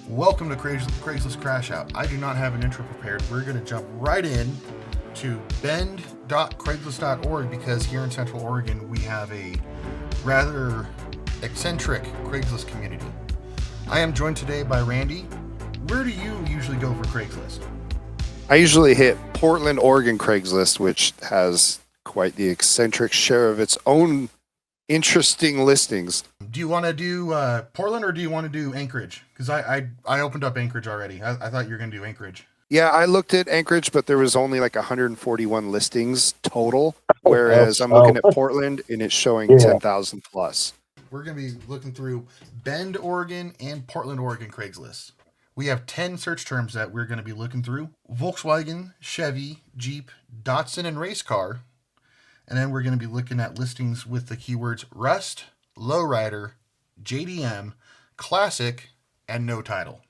Welcome to Craigslist Crashout. I do not have an intro prepared. We're going to jump right in to bend.craigslist.org because here in Central Oregon we have a rather eccentric Craigslist community. I am joined today by Randy. Where do you usually go for Craigslist? I usually hit Portland, Oregon Craigslist, which has quite the eccentric share of its own interesting listings. Do you want to do Portland or do you want to do Anchorage? Because I opened up Anchorage already. I thought you were going to do Anchorage. Yeah, I looked at Anchorage, but there was only like 141 listings total, whereas I'm looking at Portland and it's showing 10,000 plus. We're going to be looking through Bend, Oregon and Portland, Oregon Craigslist. We have 10 search terms that we're going to be looking through. Volkswagen, Chevy, Jeep, Datsun, and Racecar. And then we're going to be looking at listings with the keywords Rust, Lowrider, JDM, Classic, and no title.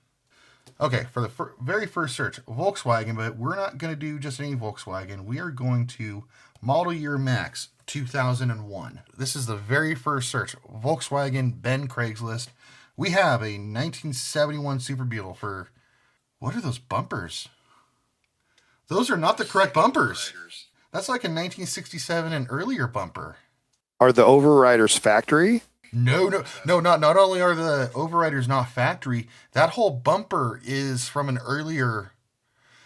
Okay, for the very first search, Volkswagen, but we're not going to do just any Volkswagen. We are going to Model Year Max 2001. This is the very first search, Volkswagen Bend Craigslist. We have a 1971 Super Beetle for, what are those bumpers? Those are not the correct bumpers. That's like a 1967 and earlier bumper. Are the overriders factory? No. Not only are the overriders not factory, that whole bumper is from an earlier.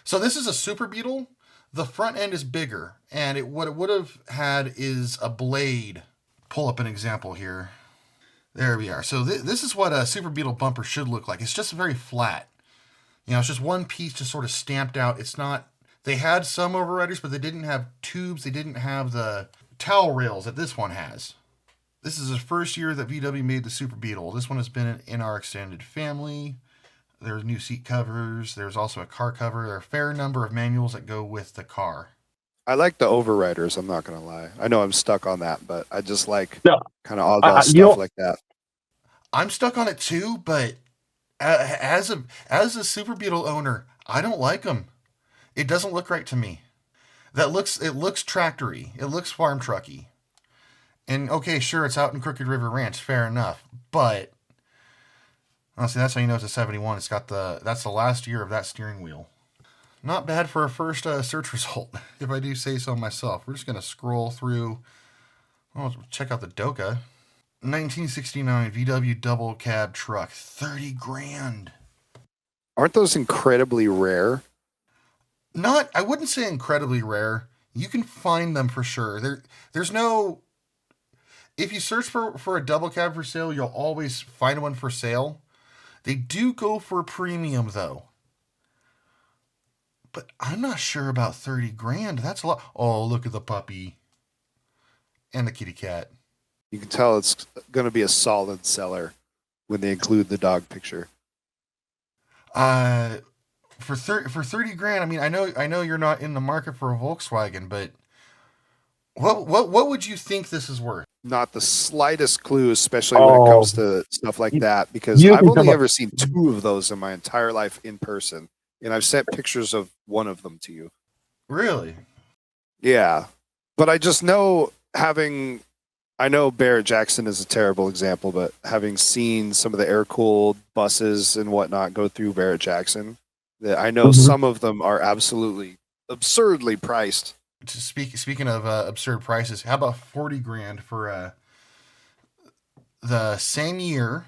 So this is a Super Beetle. The front end is bigger, and what it would have had is a blade. Pull up an example here. There we are. So this is what a Super Beetle bumper should look like. It's just very flat. You know, it's just one piece just sort of stamped out. It's not. They had some overriders, but they didn't have tubes. They didn't have the towel rails that this one has. This is the first year that VW made the Super Beetle. This one has been in our extended family. There's new seat covers. There's also a car cover. There are a fair number of manuals that go with the car. I like the overriders, I'm not going to lie. I know I'm stuck on that, but I just like kind of oddball stuff like that. I'm stuck on it too, but as a Super Beetle owner, I don't like them. It doesn't look right to me. It looks tractory. It looks farm trucky. And okay, sure, it's out in Crooked River Ranch, fair enough. But honestly, that's how you know it's a 71. It's got that's the last year of that steering wheel. Not bad for a first search result, if I do say so myself. We're just gonna scroll through. Oh, check out the Doka. 1969 VW double cab truck, 30 grand. Aren't those incredibly rare? I wouldn't say incredibly rare. You can find them for sure. There's no. If you search for a double cab for sale, you'll always find one for sale. They do go for a premium though. But I'm not sure about 30 grand. That's a lot. Oh, look at the puppy. And the kitty cat. You can tell it's going to be a solid seller when they include the dog picture. For 30 grand, I mean, I know you're not in the market for a Volkswagen, but what would you think this is worth? Not the slightest clue, especially when it comes to stuff like that, because I've only ever seen 2 of those in my entire life in person, and I've sent pictures of one of them to you. Really? Yeah, but I just know I know Barrett-Jackson is a terrible example, but having seen some of the air-cooled buses and whatnot go through Barrett-Jackson, that I know some of them are absolutely absurdly priced. Speaking of absurd prices, how about 40 grand for the same year?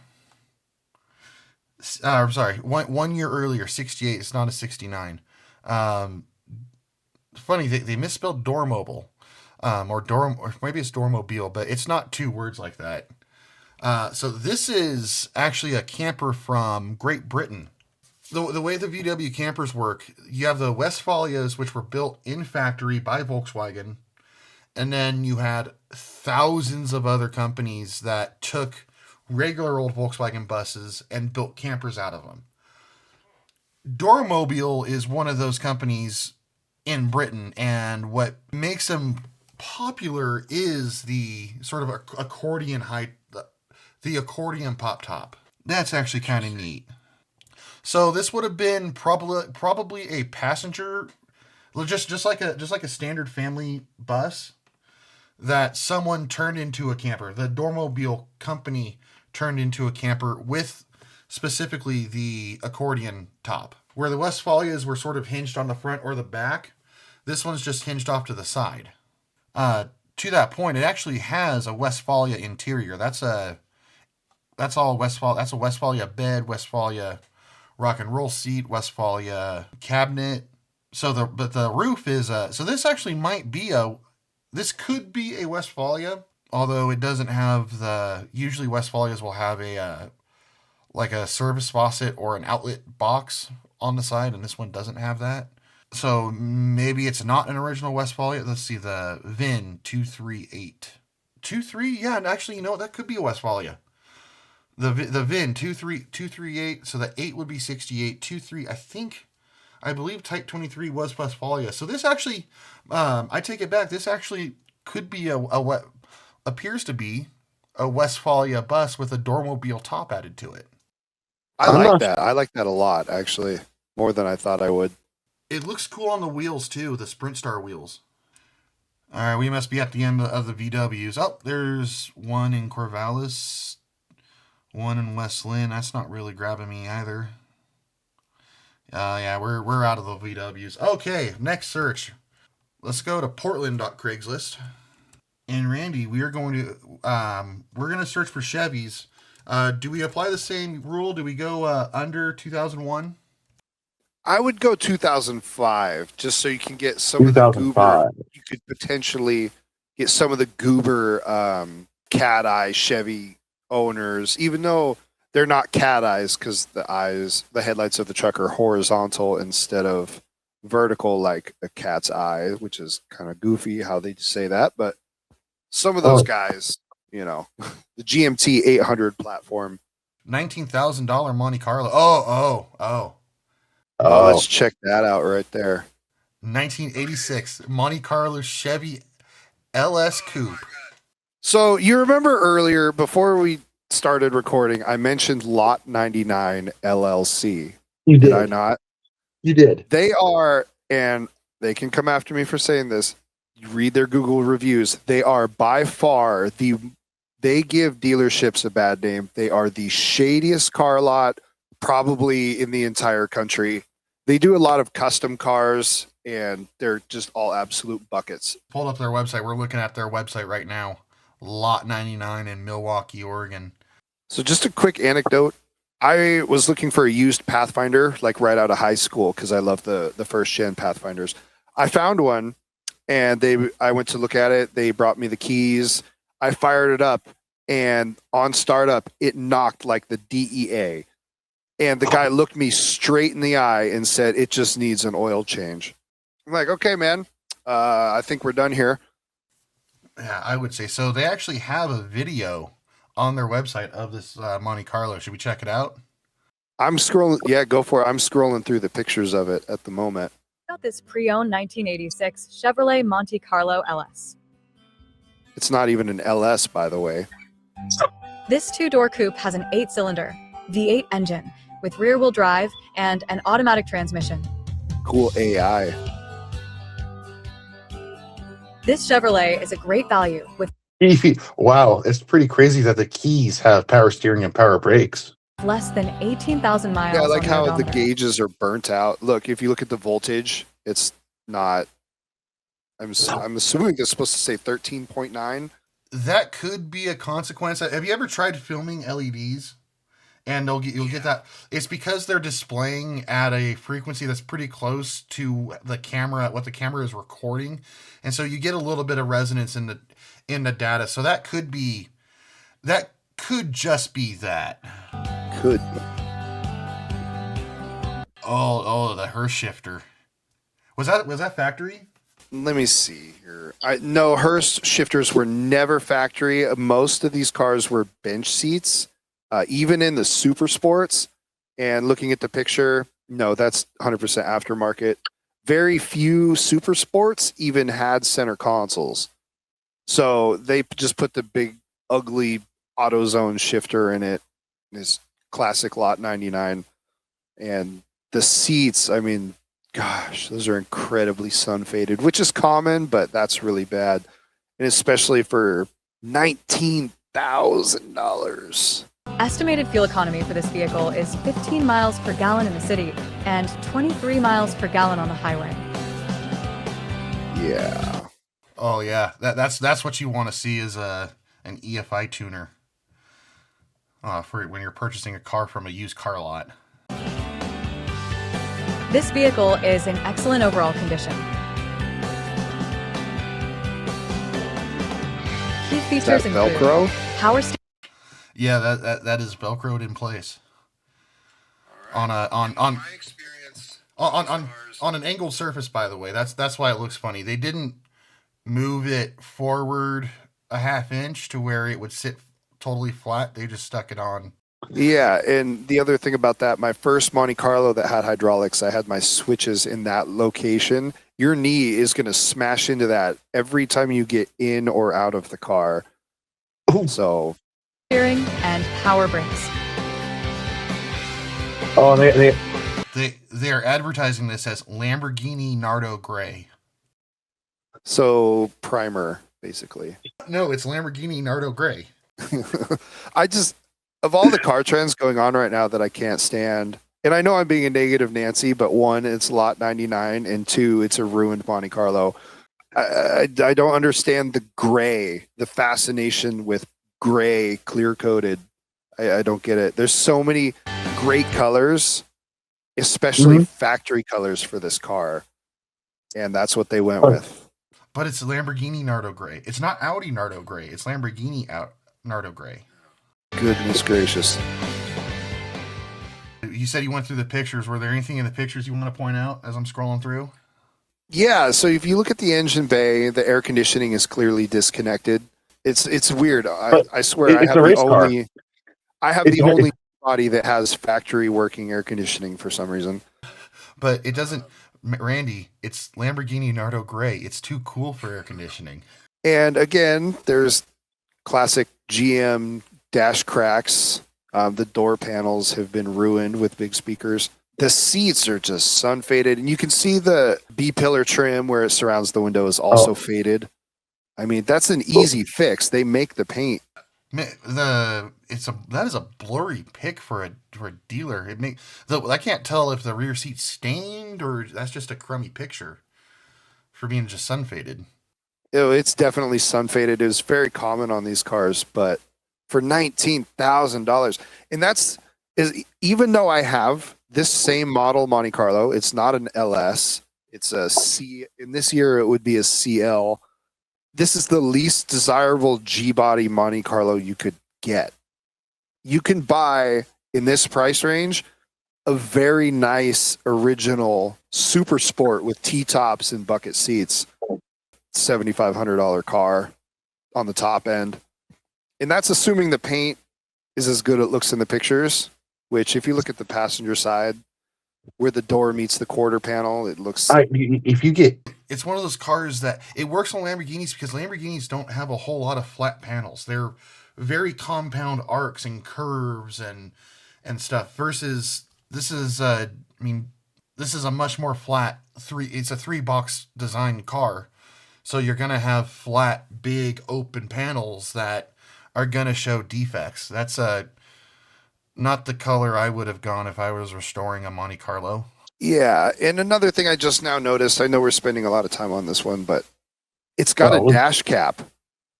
I'm sorry, one year earlier, 68. It's not a 69. Funny, they misspelled Dormobile, or maybe it's Dormobile, but it's not 2 words like that. So this is actually a camper from Great Britain. The way the VW campers work, you have the Westphalias, which were built in factory by Volkswagen, and then you had thousands of other companies that took regular old Volkswagen buses and built campers out of them. Dormobile is one of those companies in Britain, and what makes them popular is the sort of accordion height, the accordion pop top. That's actually kind of neat. So this would have been probably a passenger Well, just like a standard family bus that someone turned into a camper. The Dormobile company turned into a camper with specifically the accordion top. Where the Westphalias were sort of hinged on the front or the back, this one's just hinged off to the side. To that point, it actually has a Westphalia interior. That's all Westphalia. That's a Westphalia bed, Westphalia rock and roll seat, Westphalia cabinet. But the roof is so this actually might be a this could be a Westphalia, although it doesn't have the usually Westphalias will have a like a service faucet or an outlet box on the side, and this one doesn't have that. So maybe it's not an original Westphalia. Let's see the VIN 238. 23, yeah, and actually, that could be a Westphalia. The VIN 238, so the 8 would be 68, 23, I believe Type 23 was Westphalia. So this actually, I take it back. This actually could be appears to be a Westphalia bus with a Dormobile top added to it. I like that. I like that a lot, actually, more than I thought I would. It looks cool on the wheels too, the Sprint Star wheels. All right, we must be at the end of the VWs. Oh, there's one in Corvallis, one in West Lynn. That's not really grabbing me either. Yeah, we're out of the VWs. Okay, next search. Let's go to Portland.Craigslist. And Randy, we're going to search for Chevys. Do we apply the same rule? Do we go under 2001? I would go 2005, just so you can get some of the goober. You could potentially get some of the goober cat eye Chevy owners, even though they're not cat eyes because the headlights of the truck are horizontal instead of vertical like a cat's eye, which is kind of goofy how they say that. But some of those guys, the GMT 800 platform, $19,000 Monte Carlo. Oh, let's check that out right there. 1986 Monte Carlo Chevy LS Coupe. So you remember earlier, before we started recording, I mentioned Lot 99 LLC. You did. Did I not? You did. They are, and they can come after me for saying this. You read their Google reviews. They are by far they give dealerships a bad name. They are the shadiest car lot probably in the entire country. They do a lot of custom cars, and they're just all absolute buckets. Pulled up their website. We're looking at their website right now. Lot 99 in Milwaukee, Oregon. So just a quick anecdote. I was looking for a used Pathfinder, like right out of high school, because I love the first gen Pathfinders. I found one, and I went to look at it. They brought me the keys. I fired it up, and on startup, it knocked like the DEA. And the guy looked me straight in the eye and said, "It just needs an oil change." I'm like, "Okay, man. I think we're done here." Yeah, I would say so. They actually have a video on their website of this Monte Carlo. Should we check it out? I'm scrolling. Yeah, go for it. I'm scrolling through the pictures of it at the moment. Got this pre-owned 1986 Chevrolet Monte Carlo LS. It's not even an LS, by the way. This two-door coupe has an 8-cylinder V8 engine with rear-wheel drive and an automatic transmission. Cool AI. This Chevrolet is a great value with Wow, it's pretty crazy that the keys have power steering and power brakes. less than 18,000 miles. Yeah, I like on how the the odometer. gauges are burnt out. Look, if you look at the voltage, it's not. I'm assuming it's supposed to say 13.9. That could be a consequence. Have you ever tried filming LEDs? And you'll get that. It's because they're displaying at a frequency that's pretty close to the camera, what the camera is recording, and so you get a little bit of resonance in the data. So that could just be that. Could. Oh, the Hurst shifter. Was that factory? Let me see here. No, Hurst shifters were never factory. Most of these cars were bench seats. Even in the super sports, and looking at the picture, no, that's 100% aftermarket. Very few super sports even had center consoles. So they just put the big, ugly AutoZone shifter in it. This classic Lot 99. And the seats, I mean, Gosh, those are incredibly sun faded, which is common, but that's really bad. And especially for $19,000. Estimated fuel economy for this vehicle is 15 miles per gallon in the city and 23 miles per gallon on the highway. Yeah. Oh yeah, that's what you want to see is an EFI tuner for when you're purchasing a car from a used car lot. This vehicle is in excellent overall condition. Key Is features that include Velcro? power steering. Yeah, that is velcroed in place on a on My experience on an angled surface. By the way, that's why it looks funny. They didn't move it forward a half inch to where it would sit totally flat. They just stuck it on. Yeah, and the other thing about that, my first Monte Carlo that had hydraulics, I had my switches in that location. Your knee is going to smash into that every time you get in or out of the car. So, Steering and power brakes. Oh, They're advertising this as Lamborghini Nardo Gray. so primer, basically. No, it's Lamborghini Nardo Gray. I just, of all the car trends going on right now that I can't stand, and I know I'm being a negative Nancy, but one, it's lot 99, and two, it's a ruined Monte Carlo. I don't understand the gray, the fascination with gray, clear coated. I don't get it. There's so many great colors, especially factory colors for this car, and that's what they went with. But it's Lamborghini Nardo Gray. It's not Audi Nardo Gray. It's Lamborghini Nardo Gray. Goodness gracious. You said you went through the pictures. Were there anything in the pictures you want to point out as I'm scrolling through? Yeah, so if you look at the engine bay, the air conditioning is clearly disconnected. It's weird. I swear I it's have a the race car. only body that has factory working air conditioning for some reason. But it doesn't, Randy, it's Lamborghini Nardo Gray. It's too cool for air conditioning. And again, there's classic GM dash cracks. The door panels have been ruined with big speakers. The seats are just sun faded, and you can see the B-pillar trim where it surrounds the window is also faded. I mean, that's an easy fix. They make the paint. That is a blurry pic for a dealer. I can't tell if the rear seat's stained or that's just a crummy picture for being just sun faded. It's definitely sun faded. It was very common on these cars, but for $19,000, and even though I have this same model Monte Carlo, it's not an LS. It's a C. In this year, it would be a CL. This is the least desirable G-body Monte Carlo you could get. You can buy, in this price range, a very nice original super sport with T-tops and bucket seats. $7,500 car on the top end. And that's assuming the paint is as good as it looks in the pictures, which if you look at the passenger side, where the door meets the quarter panel, it looks... If you get... It's one of those cars that it works on Lamborghinis because Lamborghinis don't have a whole lot of flat panels. They're very compound arcs and curves and stuff. Versus this is a much more flat It's a 3-box design car, so you're gonna have flat, big, open panels that are gonna show defects. That's not the color I would have gone if I was restoring a Monte Carlo. Yeah, and another thing I just now noticed, I know we're spending a lot of time on this one, but it's got a dash cap,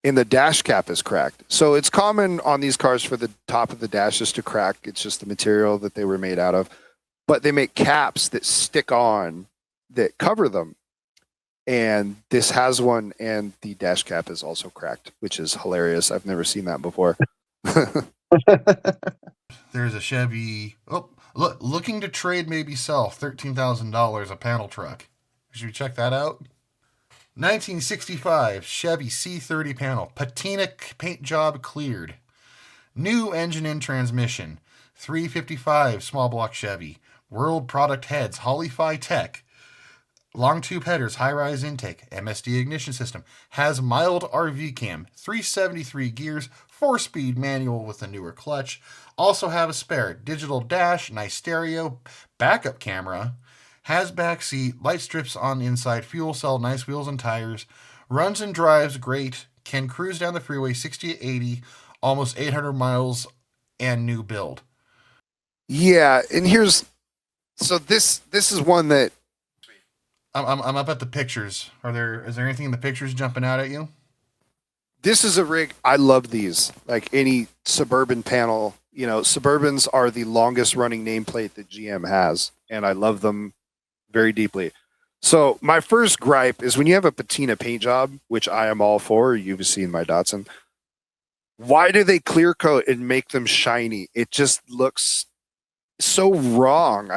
and the dash cap is cracked. So it's common on these cars for the top of the dashes to crack. It's just the material that they were made out of. But they make caps that stick on that cover them. And this has one, and the dash cap is also cracked, which is hilarious. I've never seen that before. There's a Chevy. Oh, look, looking to trade, maybe sell, $13,000, a panel truck. Should we check that out? 1965 Chevy C30 panel, patina paint job cleared. New engine and transmission. 355 small block Chevy. World product heads, Holly-Fi Tech. Long tube headers, high-rise intake, MSD ignition system. Has mild RV cam. 373 gears, 4-speed manual with a newer clutch. Also have a spare digital dash, nice stereo, backup camera, has back seat, light strips on the inside, fuel cell, nice wheels and tires, runs and drives great, can cruise down the freeway 60 to 80, almost 800 miles, and new build. Yeah, and this is one that I'm up at the pictures. Is there anything in the pictures jumping out at you? this is a rig. I love these. Like any Suburban panel, Suburbans are the longest running nameplate that GM has, and I love them very deeply. So my first gripe is when you have a patina paint job, which I am all for. You've seen my Datsun. Why do they clear coat and make them shiny? It just looks so wrong.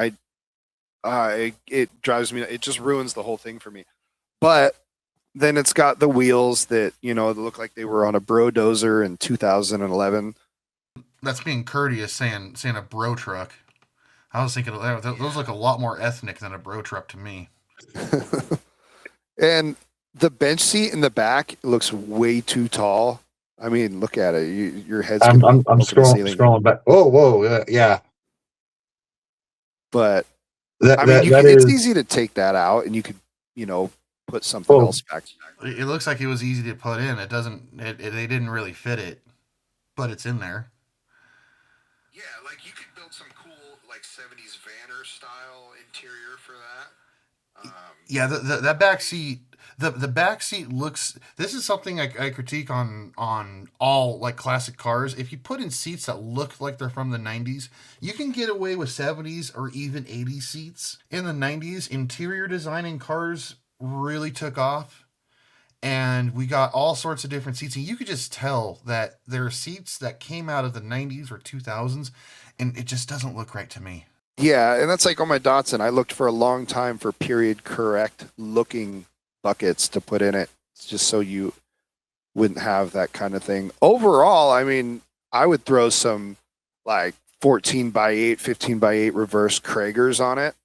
It drives me. It just ruins the whole thing for me. But then it's got the wheels that look like they were on a Brodozer in 2011. That's being courteous, saying a bro truck. I was thinking those look a lot more ethnic than a bro truck to me. And the bench seat in the back looks way too tall. I mean, look at it. Your head's. I'm scrolling back. Oh, whoa, yeah. But it's easy to take that out, and you could, put something else back. It looks like it was easy to put in. It doesn't. They didn't really fit it, but it's in there. Yeah, like you could build some cool, like 70s Vanner style interior for that. Yeah, that back seat. The back seat looks. This is something I critique on all like classic cars. If you put in seats that look like they're from the 90s, you can get away with 70s or even 80s seats. In the 90s, interior design in cars really took off, and we got all sorts of different seats. And you could just tell that there are seats that came out of the 90s or 2000s, and it just doesn't look right to me. Yeah, and that's like on my Datsun. I looked for a long time for period correct looking buckets to put in it, just so you wouldn't have that kind of thing. Overall, I mean, I would throw some like 14x8, 15x8 reverse Kragers on it,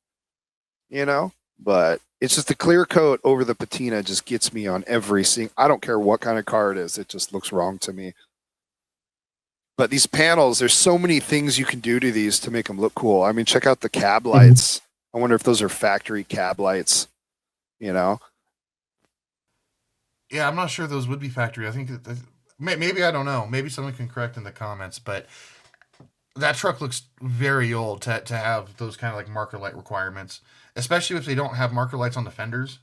but it's just the clear coat over the patina just gets me on every single. I don't care what kind of car it is. It just looks wrong to me. But these panels, there's so many things you can do to these to make them look cool. I mean, check out the cab lights. I wonder if those are factory cab lights, Yeah, I'm not sure those would be factory. I think that maybe, I don't know. Maybe someone can correct in the comments, but that truck looks very old to have those kind of like marker light requirements, especially if they don't have marker lights on the fenders,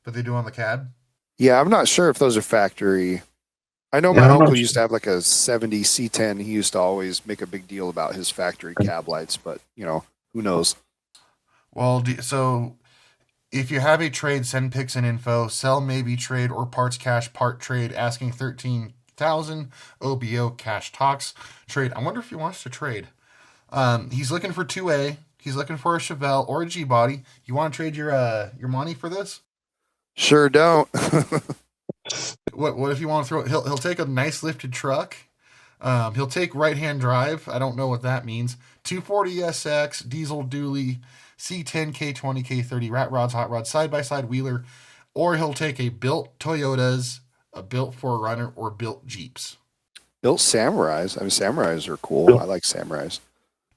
but they do on the cab. Yeah, I'm not sure if those are factory. I know my uncle used to have like a 70 C10. He used to always make a big deal about his factory cab lights, but who knows? Well, so if you have a trade, send pics and info. Sell, maybe trade, or parts cash, part trade. Asking 13,000. OBO cash talks. Trade. I wonder if he wants to trade. He's looking for 2A. He's looking for a Chevelle or a G body. You want to trade your money for this? Sure don't. What if you want to throw? He'll take a nice lifted truck. He'll take right hand drive. I don't know what that means. 240 SX diesel dually. C10, K20, K30, rat rods, hot rods, side-by-side wheeler, or he'll take a built Toyotas, a built 4Runner, or built Jeeps. Built Samurais. I mean, Samurais are cool. I like Samurais.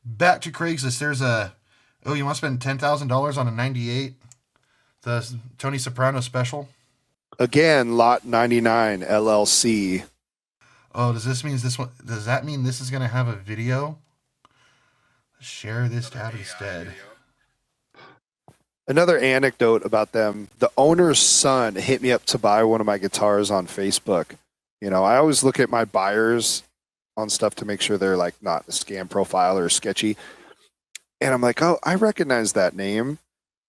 Back to Craigslist. There's you want to spend $10,000 on a 98? The Tony Soprano special? Again, lot 99, LLC. Oh, does that mean this is going to have a video? Share this tab instead. Another anecdote about them, the owner's son hit me up to buy one of my guitars on Facebook. I always look at my buyers on stuff to make sure they're like not a scam profile or sketchy. And I'm like, oh, I recognize that name.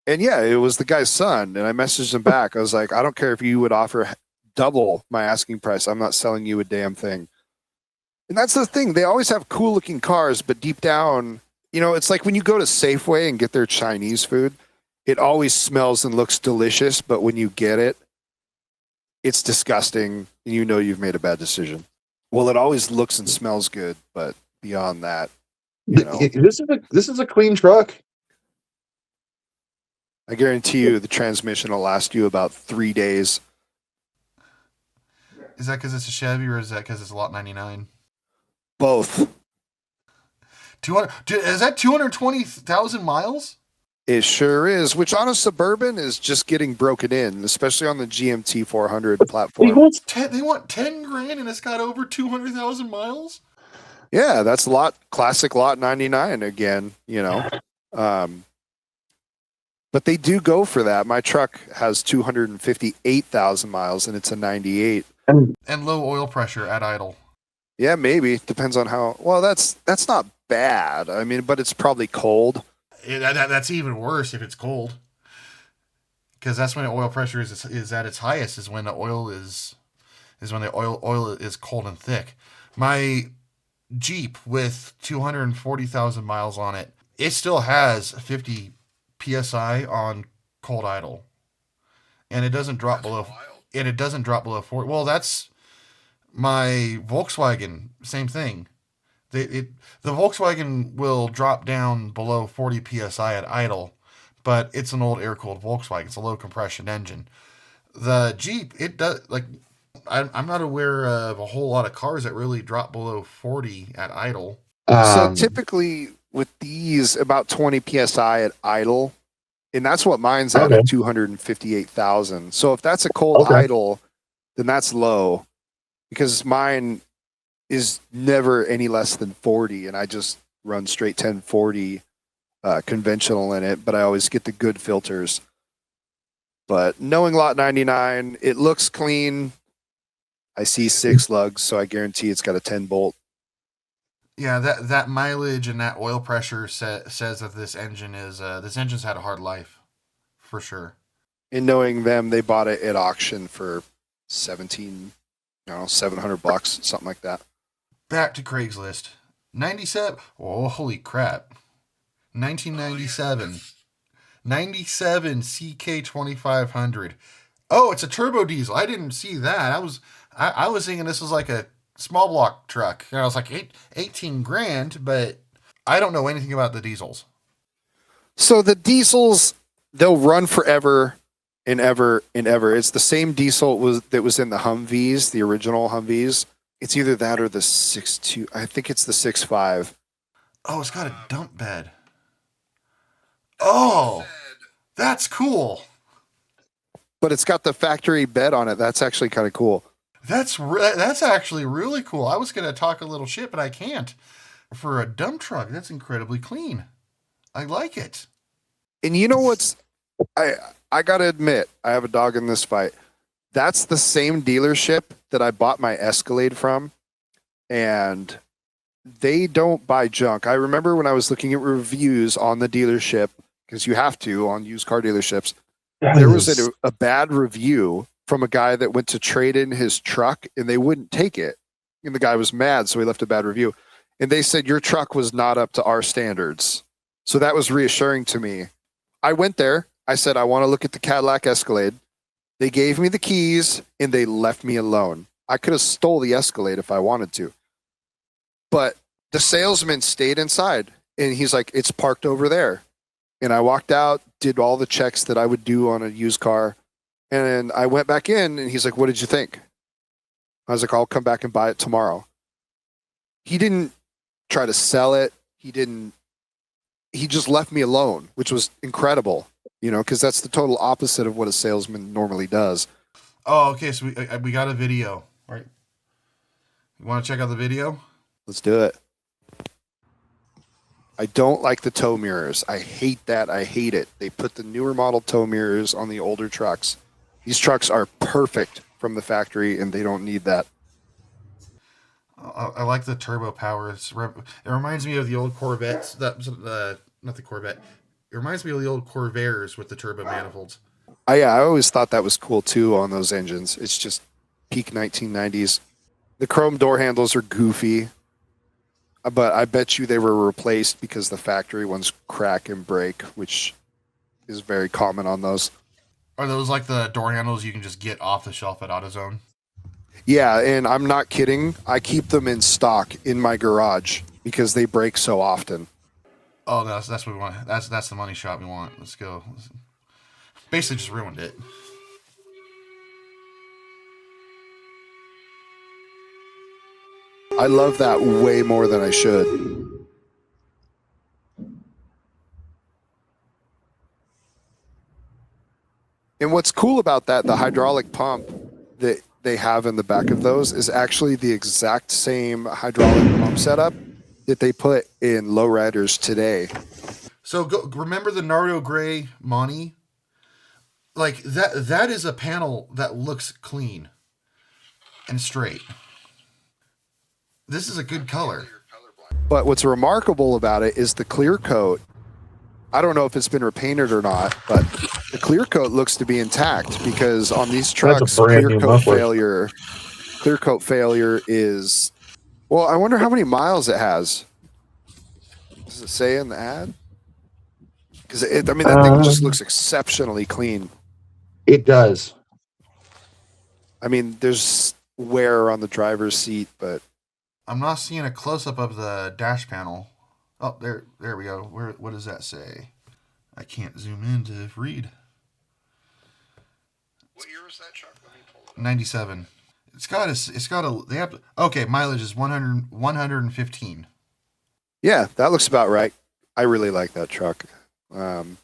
And yeah, it was the guy's son. And I messaged him back. I was like, I don't care if you would offer double my asking price. I'm not selling you a damn thing. And that's the thing. They always have cool looking cars, but deep down, it's like when you go to Safeway and get their Chinese food. It always smells and looks delicious, but when you get it, it's disgusting, and you've made a bad decision. Well, it always looks and smells good, but beyond that, This is a clean truck. I guarantee you the transmission will last you about 3 days. Is that because it's a Chevy, or is that because it's a lot 99? Both. 200. Is that 220,000 miles? It sure is, which on a Suburban is just getting broken in, especially on the GMT 400 platform. They want 10 grand and it's got over 200,000 miles. Yeah, that's classic lot 99 again, you know. But they do go for that. My truck has 258,000 miles and it's a 98. And low oil pressure at idle. Yeah, maybe. Depends on how. Well, that's not bad. I mean, but it's probably cold. That's even worse if it's cold. Because that's when the oil pressure is at its highest, is when the oil is when the oil is cold and thick. My Jeep with 240,000 miles on it, it still has 50 psi on cold idle, and it doesn't drop below. And it doesn't drop below 40. Well, that's my Volkswagen. Same thing. The Volkswagen will drop down below 40 psi at idle, but it's an old air-cooled Volkswagen. It's a low-compression engine. The Jeep, it does, like, I'm not aware of a whole lot of cars that really drop below 40 at idle. So typically with these, about 20 psi at idle, and that's what mine's at 258,000. So if that's a cold idle, then that's low, because mine is never any less than 40, and I just run straight 1040 conventional in it, but I always get the good filters. But knowing lot 99, it looks clean. I see 6 lugs, so I guarantee it's got a 10 bolt. Yeah, that mileage and that oil pressure says that this engine's had a hard life, for sure. And knowing them, they bought it at auction for $700, something like that. Back to Craigslist. 97. Oh, holy crap. 1997. 97 CK2500. Oh, it's a turbo diesel. I didn't see that. I was thinking this was like a small block truck. And I was like 18 grand, but I don't know anything about the diesels. So the diesels, they'll run forever and ever and ever. It's the same diesel that was in the Humvees, the original Humvees. It's either that or the 6.2. I think it's the 6.5. Oh, it's got a dump bed. Oh, that's cool. But it's got the factory bed on it. That's actually kind of cool. That's actually really cool. I was going to talk a little shit, but I can't. For a dump truck, that's incredibly clean. I like it. And you know what's... I got to admit, I have a dog in this fight. That's the same dealership that I bought my Escalade from. And they don't buy junk. I remember when I was looking at reviews on the dealership, because you have to on used car dealerships, there was a bad review from a guy that went to trade in his truck and they wouldn't take it. And the guy was mad, so he left a bad review. And they said, your truck was not up to our standards. So that was reassuring to me. I went there. I said, I want to look at the Cadillac Escalade. They gave me the keys and they left me alone. I could have stole the Escalade if I wanted to. But the salesman stayed inside and he's like, it's parked over there. And I walked out, did all the checks that I would do on a used car. And then I went back in and he's like, what did you think? I was like, I'll come back and buy it tomorrow. He didn't try to sell it. He just left me alone, which was incredible, you know, because that's the total opposite of what a salesman normally does. Oh, okay. So we got a video, right? You want to check out the video? Let's do it. I don't like the tow mirrors. I hate that. I hate it. They put the newer model tow mirrors on the older trucks. These trucks are perfect from the factory, and they don't need that. I like the turbo power. It reminds me of the old Corvettes. Not the Corvette. It reminds me of the old Corvairs with the turbo manifolds. I always thought that was cool, too, on those engines. It's just peak 1990s. The chrome door handles are goofy, but I bet you they were replaced because the factory ones crack and break, which is very common on those. Are those like the door handles you can just get off the shelf at AutoZone? Yeah, and I'm not kidding. I keep them in stock in my garage because they break so often. Oh, that's what we want. That's the money shot we want. Let's go. Basically just ruined it. I love that way more than I should. And what's cool about that, the hydraulic pump that they have in the back of those is actually the exact same hydraulic pump setup that they put in lowriders today. So remember the Nardo Gray Monty? Like that is a panel that looks clean and straight. This is a good color. But what's remarkable about it is the clear coat. I don't know if it's been repainted or not, but the clear coat looks to be intact because on these trucks, clear coat failure is, well, I wonder how many miles it has. Does it say in the ad? Because that thing just looks exceptionally clean. It does. I mean, there's wear on the driver's seat, but I'm not seeing a close-up of the dash panel. Oh, there we go. What does that say? I can't zoom in to read. What year was that truck? Let me pull it up. 97. Okay, mileage is 115. Yeah, that looks about right. I really like that truck. I'm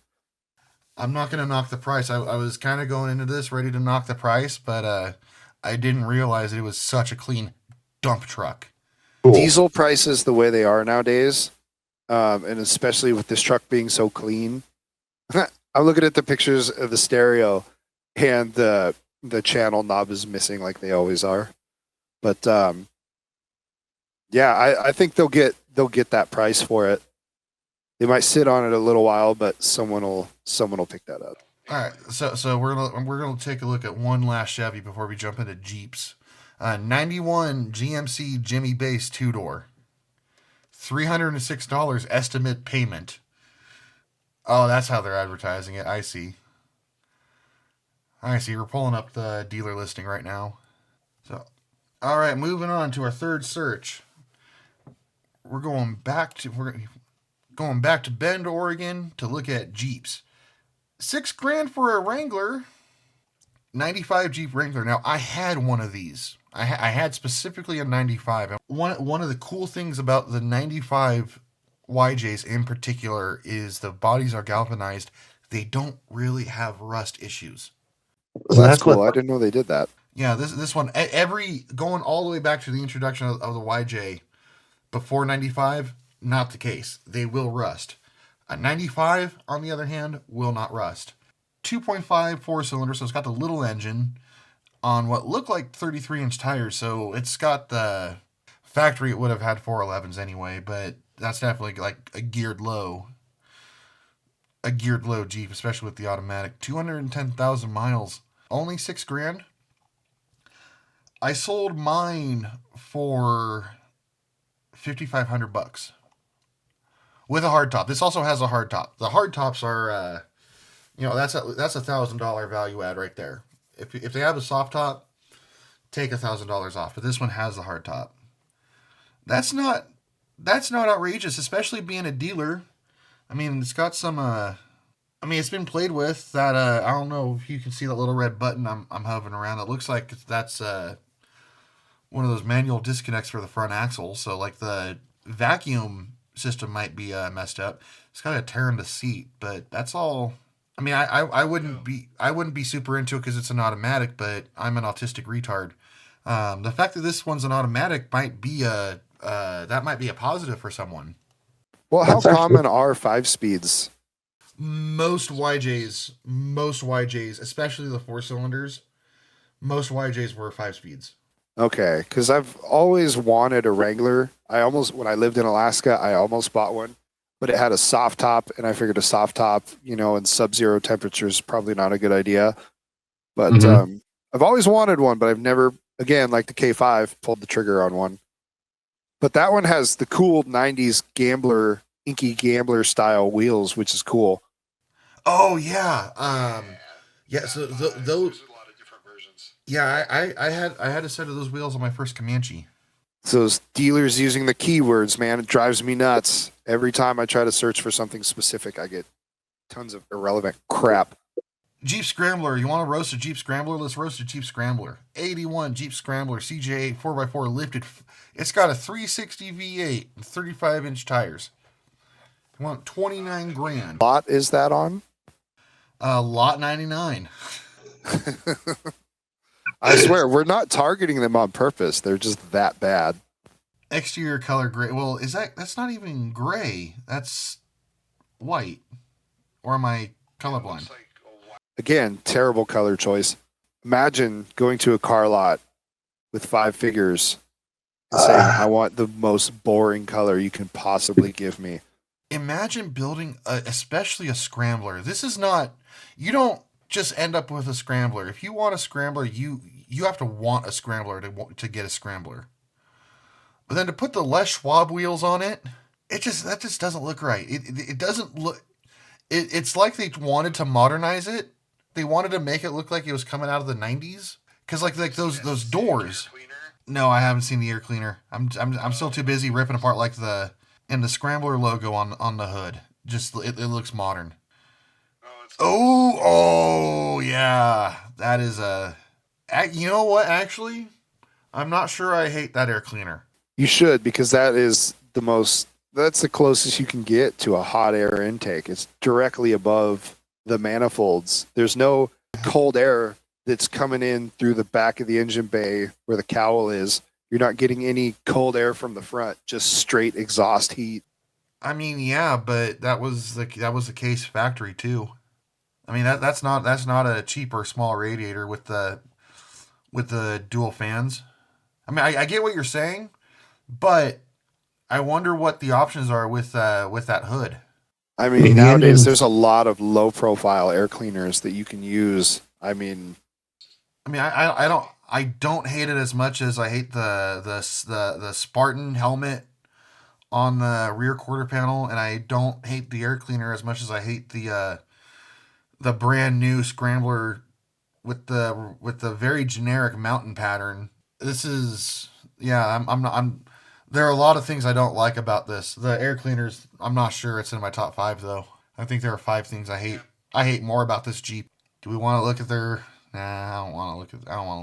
not going to knock the price. I was kind of going into this ready to knock the price, but I didn't realize that it was such a clean dump truck. Cool. Diesel prices the way they are nowadays, and especially with this truck being so clean. I'm looking at the pictures of the stereo, and the channel knob is missing like they always are. But yeah, I think they'll get that price for it. They might sit on it a little while, but someone will pick that up. All right, so we're gonna take a look at one last Chevy before we jump into Jeeps. 91 GMC Jimmy Base 2-door, $306 estimate payment. Oh, that's how they're advertising it. I see. We're pulling up the dealer listing right now. So, all right, moving on to our third search. We're going back to Bend, Oregon to look at Jeeps. $6,000 for a Wrangler. 95 Jeep Wrangler. Now, I had one of these. I had specifically a 95. One of the cool things about the 95 YJs in particular is the bodies are galvanized. They don't really have rust issues. Well, that's cool. I didn't know they did that. Yeah, this one, going all the way back to the introduction of the YJ before 95, not the case. They will rust. A 95, on the other hand, will not rust. 2.5 4-cylinder, so it's got the little engine on what look like 33-inch tires. So it's got the factory. It would have had 411s anyway, but that's definitely like a geared low Jeep, especially with the automatic. 210,000 miles, only $6,000. I sold mine for $5,500 with a hard top. This also has a hard top. The hard tops are, that's $1,000 value add right there. If they have a soft top, take $1,000 off. But this one has the hard top. That's not outrageous, especially being a dealer. I mean, it's got some. It's been played with. That I don't know if you can see that little red button I'm hovering around. It looks like that's one of those manual disconnects for the front axle. So like the vacuum system might be messed up. It's got a tear in the seat, but that's all. I mean, I wouldn't be super into it because it's an automatic, but I'm an autistic retard. The fact that this one's an automatic might be a positive for someone. Well, how common are 5 speeds? Most YJs, especially the 4-cylinders, most YJs were 5 speeds. Okay, because I've always wanted a Wrangler. When I lived in Alaska, I almost bought one. But it had a soft top, and I figured a soft top, in sub-zero temperatures, probably not a good idea. But I've always wanted one, but I've never, again, like the K5, pulled the trigger on one. But that one has the cool 90s inky gambler style wheels, which is cool. Oh, yeah. So those... There's a lot of different versions. Yeah, I had a set of those wheels on my first Comanche. So those dealers using the keywords, man, it drives me nuts. Every time I try to search for something specific, I get tons of irrelevant crap. Jeep Scrambler. You want to roast a Jeep Scrambler? Let's roast a Jeep Scrambler. 81 Jeep Scrambler CJ 4x4 lifted. It's got a 360 V8 and 35-inch tires. You want $29,000. Lot is that on? Lot 99. I swear, we're not targeting them on purpose. They're just that bad. Exterior color gray. Well, that's not even gray. That's white. Or am I colorblind? Again, terrible color choice. Imagine going to a car lot with 5 figures and saying, I want the most boring color you can possibly give me. Imagine building, especially a scrambler. This is not, you don't just end up with a scrambler. If you want a scrambler, you have to want a scrambler to get a scrambler. But then to put the Les Schwab wheels on it, that just doesn't look right. It doesn't look, it's like they wanted to modernize it. They wanted to make it look like it was coming out of the 90s. Because like those doors. No, I haven't seen the air cleaner. I'm still too busy ripping apart like the Scrambler logo on the hood. Just it looks modern. Oh yeah, that is a. You know what? Actually, I'm not sure I hate that air cleaner. You should, because that's the closest you can get to a hot air intake. It's directly above the manifolds. There's no cold air that's coming in through the back of the engine bay where the cowl is. You're not getting any cold air from the front, just straight exhaust heat. I mean, yeah, but that was the case factory too. I mean that's not a cheap or small radiator with the dual fans. I mean, I get what you're saying, but I wonder what the options are with that hood. I mean, nowadays there's a lot of low profile air cleaners that you can use. I don't hate it as much as I hate the Spartan helmet on the rear quarter panel, and I don't hate the air cleaner as much as I hate the brand new Scrambler with the very generic mountain pattern. This is I'm there are a lot of things I don't like about this. The air cleaners, I'm not sure it's in my top 5 though. I think there are 5 things I hate. I hate more about this Jeep. Do we want to look at their? Nah, I don't want to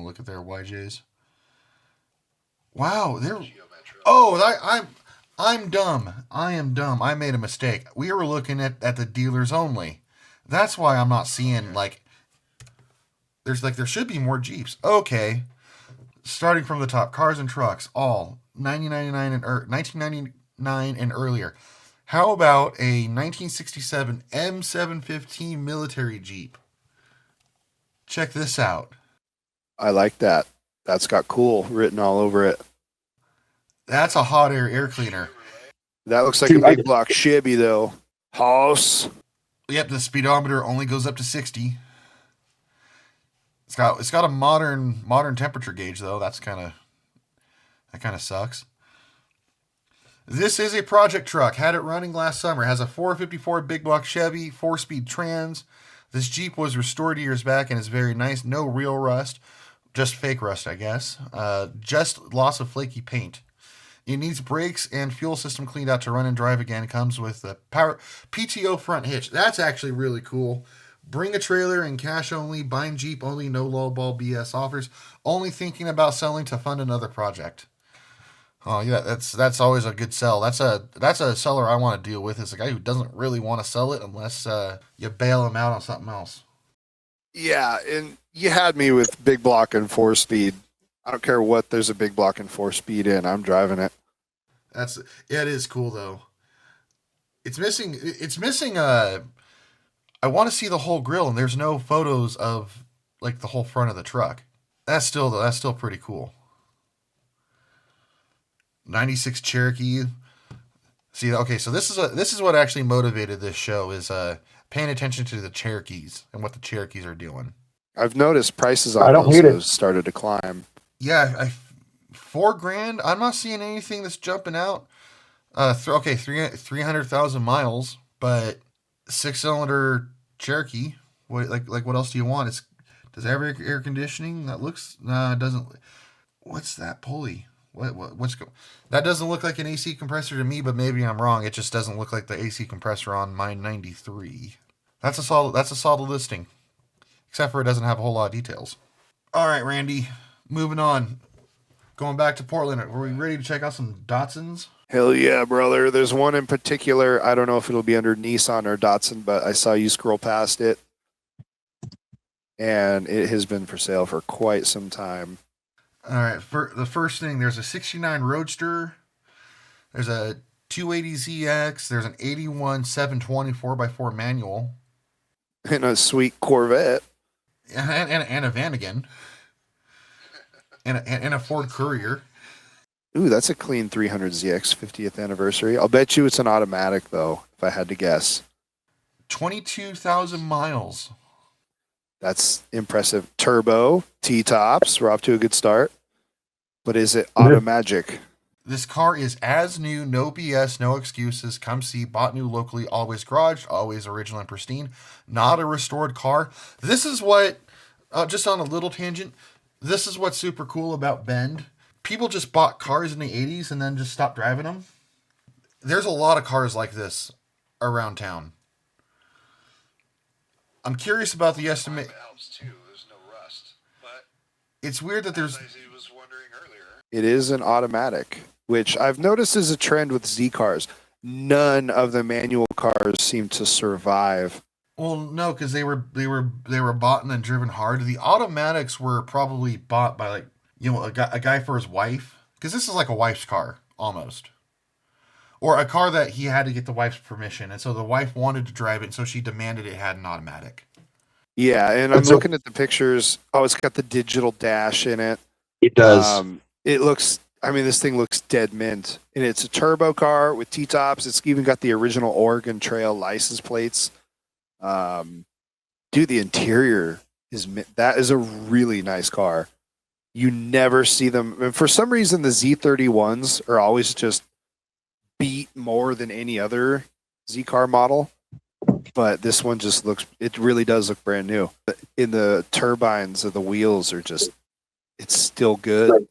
look at their YJs. Wow, they're. Oh, I'm dumb. I am dumb. I made a mistake. We were looking at the dealers only. That's why I'm not seeing there should be more Jeeps. Okay. Starting from the top, cars and trucks, all 1999 and earlier. How about a 1967 M715 military Jeep? Check this out. I like that. That's got cool written all over it. That's a hot air cleaner. That looks like a big block Chevy though. House. Yep, the speedometer only goes up to 60. It's got a modern temperature gauge though. That kind of sucks. This is a project truck. Had it running last summer. Has a 454 big block Chevy, 4-speed trans. This Jeep was restored years back and is very nice. No real rust, just fake rust, I guess. Just loss of flaky paint. It needs brakes and fuel system cleaned out to run and drive again. It comes with a power PTO front hitch. That's actually really cool. Bring a trailer and cash only. Buying Jeep only. No lowball BS offers. Only thinking about selling to fund another project. Oh yeah, that's always a good sell. That's a seller I want to deal with. Is a guy who doesn't really want to sell it unless you bail him out on something else. Yeah, and you had me with big block and 4-speed. I don't care what there's a big block and 4-speed in. I'm driving it. It is cool though. It's missing. I want to see the whole grill, and there's no photos of like the whole front of the truck. That's still pretty cool. 96 Cherokee. See, okay, so this is what actually motivated this show is paying attention to the Cherokees and what the Cherokees are doing. I've noticed prices on those started to climb. Yeah, $4,000. I'm not seeing anything that's jumping out. 300,000 miles, but 6-cylinder Cherokee. What else do you want? Does it have air conditioning? It doesn't. What's that pulley? That doesn't look like an AC compressor to me, but maybe I'm wrong. It just doesn't look like the AC compressor on my 93. That's a solid listing. Except for it doesn't have a whole lot of details. All right, Randy, moving on. Going back to Portland. Are we ready to check out some Datsuns? Hell yeah, brother. There's one in particular. I don't know if it'll be under Nissan or Datsun, but I saw you scroll past it. and it has been for sale for quite some time. All right. For the first thing, there's a 69 Roadster. There's a 280ZX. There's an 81 720 4x4 manual. And a sweet Corvette. And a Vanagon. And a Ford Courier. Ooh, that's a clean 300ZX 50th anniversary. I'll bet you it's an automatic, though, if I had to guess. 22,000 miles. That's impressive. Turbo, T-tops. We're off to a good start. But is it automagic? This car is as new, no BS, no excuses. Come see, bought new locally, always garaged, always original and pristine. Not a restored car. This is what, just on a little tangent, this is what's super cool about Bend. People just bought cars in the 80s and then just stopped driving them. There's a lot of cars like this around town. I'm curious about the estimate. There's no rust, but it's weird that there's... It is an automatic, which I've noticed is a trend with Z cars. None of the manual cars seem to survive. Well, no, because they were bought and then driven hard. The automatics were probably bought by, like, you know, a guy for his wife, because this is like a wife's car almost, or a car that he had to get the wife's permission, and so the wife wanted to drive it, and so she demanded it had an automatic. Yeah, and I'm looking at the pictures. Oh, it's got the digital dash in it. It does. It looks, I mean, this thing looks dead mint. And it's a turbo car with T-tops. It's even got the original Oregon Trail license plates. Dude, the interior that is a really nice car. You never see them. And for some reason, the Z31s are always just beat more than any other Z car model. But this one just looks, it really does look brand new. In the turbines of the wheels are just, it's still good.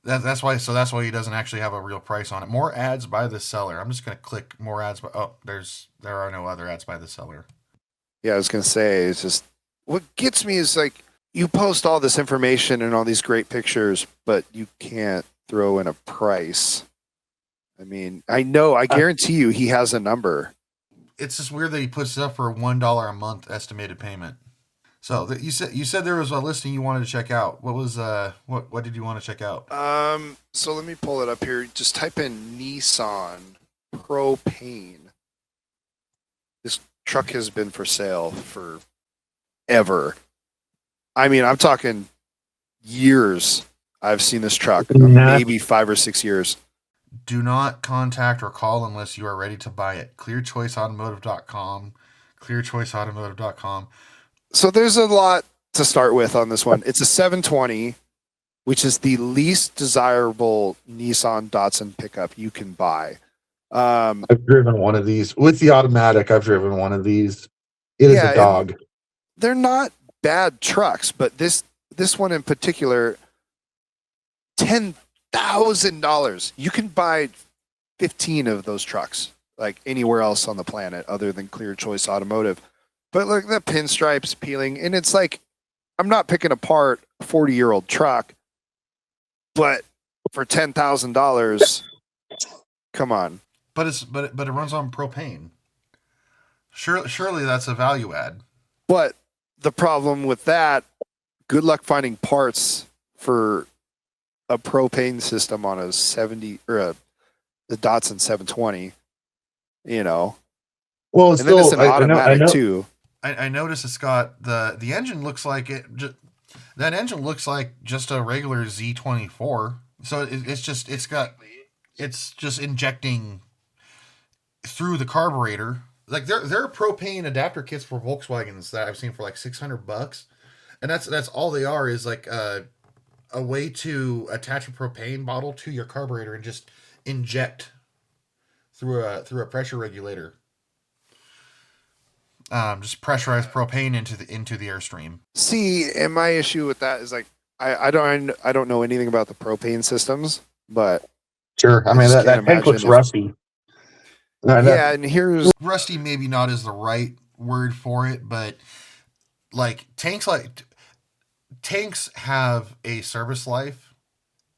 That's why he doesn't actually have a real price on it. More ads by the seller. I'm just going to click more ads. There are no other ads by the seller. Yeah, I was going to say, it's just, what gets me is like, you post all this information and all these great pictures, but you can't throw in a price. I mean, I guarantee you he has a number. It's just weird that he puts it up for $1 a month estimated payment. So you said there was a listing you wanted to check out. What was what did you want to check out? So let me pull it up here. Just type in Nissan propane. This truck has been for sale forever. I mean, I'm talking years. I've seen this truck, maybe 5 or 6 years. Do not contact or call unless you are ready to buy it. ClearChoiceAutomotive.com. ClearChoiceAutomotive.com. So there's a lot to start with on this one. It's a 720, which is the least desirable Nissan Datsun pickup you can buy. I've driven one of these. With the automatic, I've driven one of these. It is a dog. They're not bad trucks, but this one in particular, $10,000. You can buy 15 of those trucks, like anywhere else on the planet other than Clear Choice Automotive. But look, the pinstripes peeling, and it's like, I'm not picking apart a 40-year-old truck, but for $10,000, come on. But it runs on propane. Surely that's a value add. But the problem with that, good luck finding parts for a propane system on a 70 or the Datsun 720. You know. Well, it's and then still it's an automatic I know. too. I noticed it's got the engine looks like it. That engine looks like just a regular Z24. So it's just injecting through the carburetor. Like there are propane adapter kits for Volkswagens that I've seen for like $600, and that's all they are, is like a way to attach a propane bottle to your carburetor and just inject through a pressure regulator. Just pressurized propane into the airstream. See, and my issue with that is like I don't know anything about the propane systems, but Sure. I mean, that tank looks rusty. Yeah, and here's rusty. Maybe not is the right word for it, but like tanks have a service life,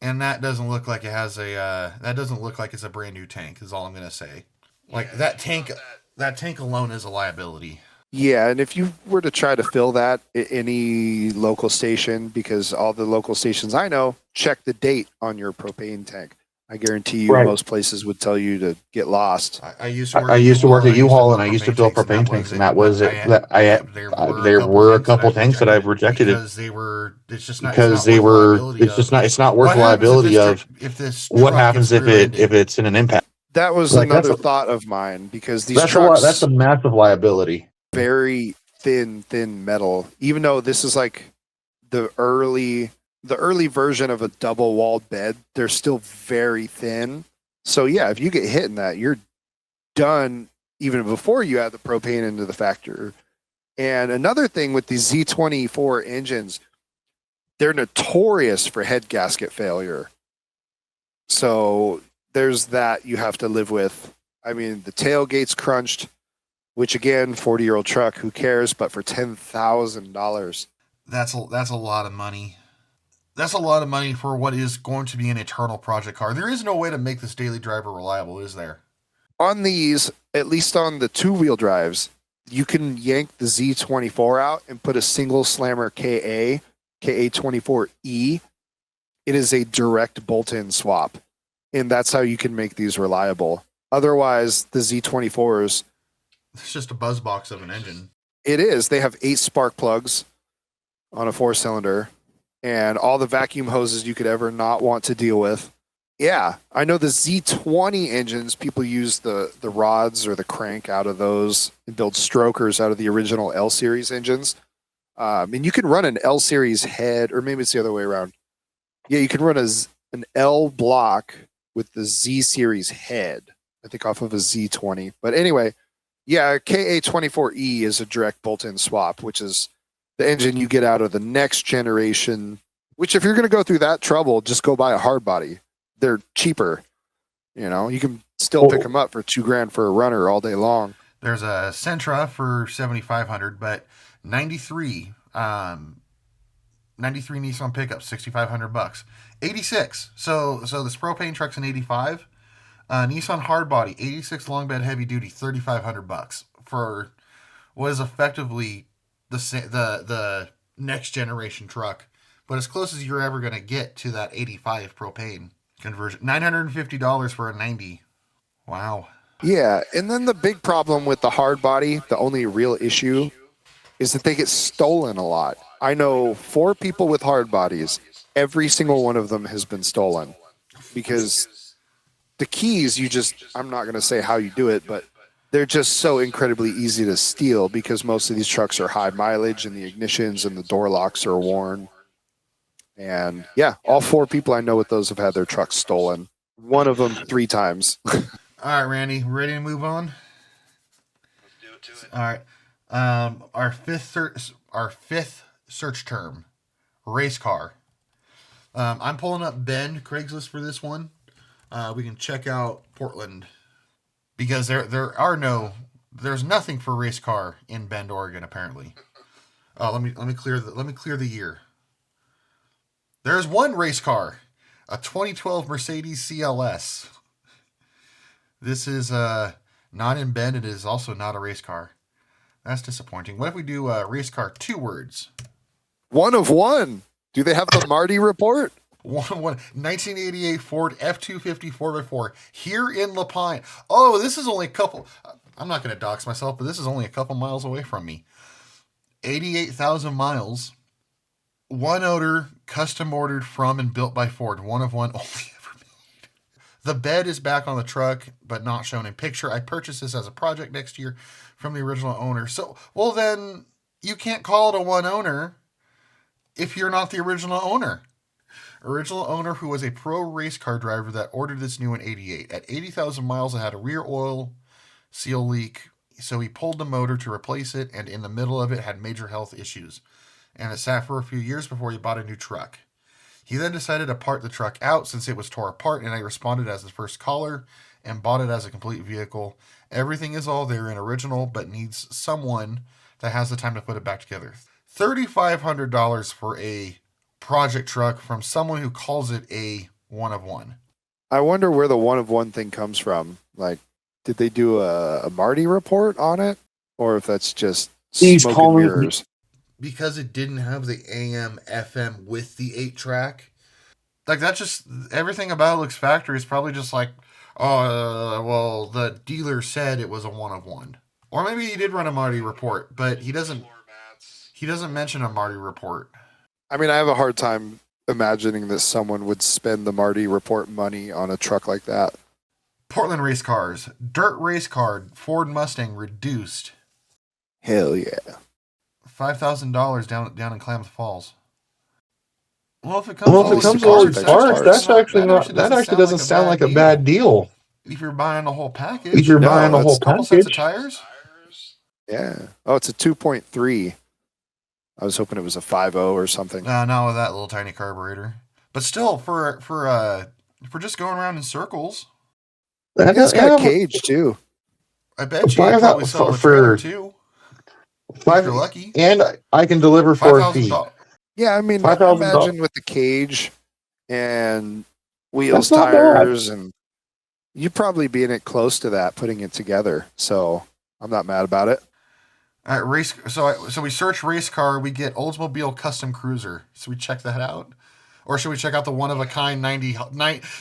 and that doesn't look like it has a. That doesn't look like it's a brand new tank. Is all I'm gonna say. Like that tank alone is a liability. Yeah, and if you were to try to fill that at any local station, because all the local stations I know check the date on your propane tank. I guarantee you Right. most places would tell you to get lost. I used to work I at used to work at U-Haul, U-Haul, and I used to fill propane tanks, and that was it. There There were a were a couple couple tanks tanks that that I've I've rejected it because they were. It's because not worth liability of. it's not worth What the happens liability of if this what truck gets happens rear-ended? if it's in an impact. That was Like another thought of mine because these that's trucks a massive liability. very thin metal. Even though this is like the early version of a double walled bed, they're still very thin. So yeah, if you get hit in that, you're done even before you add the propane into the factor. And another thing with these Z24 engines, they're notorious for head gasket failure. So there's that you have to live with. I mean, the tailgate's crunched, which again, 40-year-old truck, who cares? But for $10,000, That's a lot of money. That's a lot of money for what is going to be an eternal project car. There is no way to make this daily driver reliable, is there? on these, at least on the two-wheel drives, you can yank the Z24 out and put a single slammer KA24E. It is a direct bolt-in swap, and that's how you can make these reliable. Otherwise, the Z24s, It's just a buzz box of an engine. it is. They have 8 spark plugs on a 4-cylinder and all the vacuum hoses you could ever not want to deal with. Yeah, I know the Z20 engines, people use the rods or the crank out of those and build strokers out of the original L series engines. And you can run an L series head, or maybe it's the other way around. Yeah, you can run an L block with the Z series head, I think off of a Z20. But anyway, yeah, KA24E is a direct bolt-in swap, which is the engine you get out of the next generation, which if you're going to go through that trouble, just go buy a hard body. They're cheaper. You know, you can still pick them up for $2,000 for a runner all day long. There's a Sentra for $7,500, but 93 Nissan pickup, $6,500. 86. So this propane truck's an 85. Nissan hardbody, 86 long bed heavy duty, $3,500 for what is effectively the next generation truck, but as close as you're ever going to get to that 85 propane conversion. $950 for a 90. Wow. Yeah, and then the big problem with the hard body, the only real issue, is that they get stolen a lot. I know 4 people with hard bodies. Every single one of them has been stolen because the keys, I'm not going to say how you do it, but they're just so incredibly easy to steal because most of these trucks are high mileage and the ignitions and the door locks are worn. And yeah, all 4 people I know with those have had their trucks stolen. One of them 3 times. All right, Randy, ready to move on? Let's do it to it. All right. Our fifth search term, race car. I'm pulling up Bend Craigslist for this one. We can check out Portland because there's nothing for race car in Bend, Oregon. Apparently, let me clear the year. There's one race car, a 2012 Mercedes CLS. This is not in Bend. It is also not a race car. That's disappointing. What if we do race car 2 words? 1 of 1. Do they have the Marty report? 1988 Ford F-250 4x4 here in La Pine. Oh, this is only a couple. I'm not going to dox myself, but this is only a couple miles away from me. 88,000 miles. 1 owner, custom ordered from and built by Ford. 1 of 1 only ever made. The bed is back on the truck, but not shown in picture. I purchased this as a project next year from the original owner. So, well, then you can't call it a 1 owner if you're not the original owner. Original owner who was a pro race car driver that ordered this new in 88. At 80,000 miles, it had a rear oil seal leak, so he pulled the motor to replace it, and in the middle of it had major health issues. And it sat for a few years before he bought a new truck. He then decided to part the truck out since it was tore apart, and I responded as the first caller and bought it as a complete vehicle. Everything is all there in original, but needs someone that has the time to put it back together. $3,500 for a project truck from someone who calls it a 1 of 1. I wonder where the 1 of 1 thing comes from. Like, did they do a Marty report on it? Or if that's just He's smoke and calling- mirrors. Because it didn't have the AM FM with the 8-track. Like, that just, everything about it looks factory. It's probably just like, oh, well, the dealer said it was a 1 of 1. Or maybe he did run a Marty report, but he doesn't mention a Marty report. I mean, I have a hard time imagining that someone would spend the Marty report money on a truck like that. Portland race cars. Dirt race car. Ford Mustang reduced. Hell yeah. $5,000 down in Klamath Falls. Well, if it comes Well, if it comes to all parts, parts, that's actually that not. That actually doesn't sound like a bad deal. If you're buying the whole package. If you're No, buying the that's whole a couple sets of package, tires. Yeah. Oh, it's a 2.3. I was hoping it was a 5.0 or something. Not with that little tiny carburetor. But still, for just going around in circles, It's got a cage too. I bet you Buy probably that sell a for trailer too. If you're lucky. and I can deliver for a fee. $5,000. Yeah, I mean, $5,000. imagine with the cage and wheels, That's not tires, and you'd probably be in it close to that, putting it together. So I'm not mad about it. All right, race. So we search race car. We get Oldsmobile Custom Cruiser. So we check that out, or should we check out the one of a kind 90?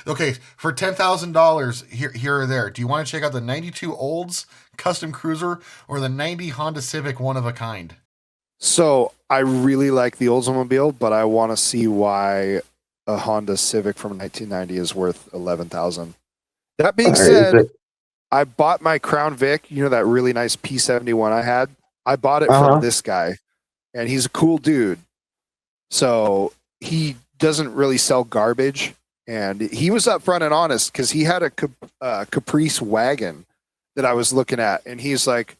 Okay, for $10,000 here or there. Do you want to check out the 92 Olds Custom Cruiser or the 90 Honda Civic one of a kind? So I really like the Oldsmobile, but I want to see why a Honda Civic from 1990 is worth $11,000. That being said, I bought my Crown Vic. You know that really nice P71 I had. I bought it from this guy, and he's a cool dude. So he doesn't really sell garbage, and he was upfront and honest because he had a Caprice wagon that I was looking at, and he's like,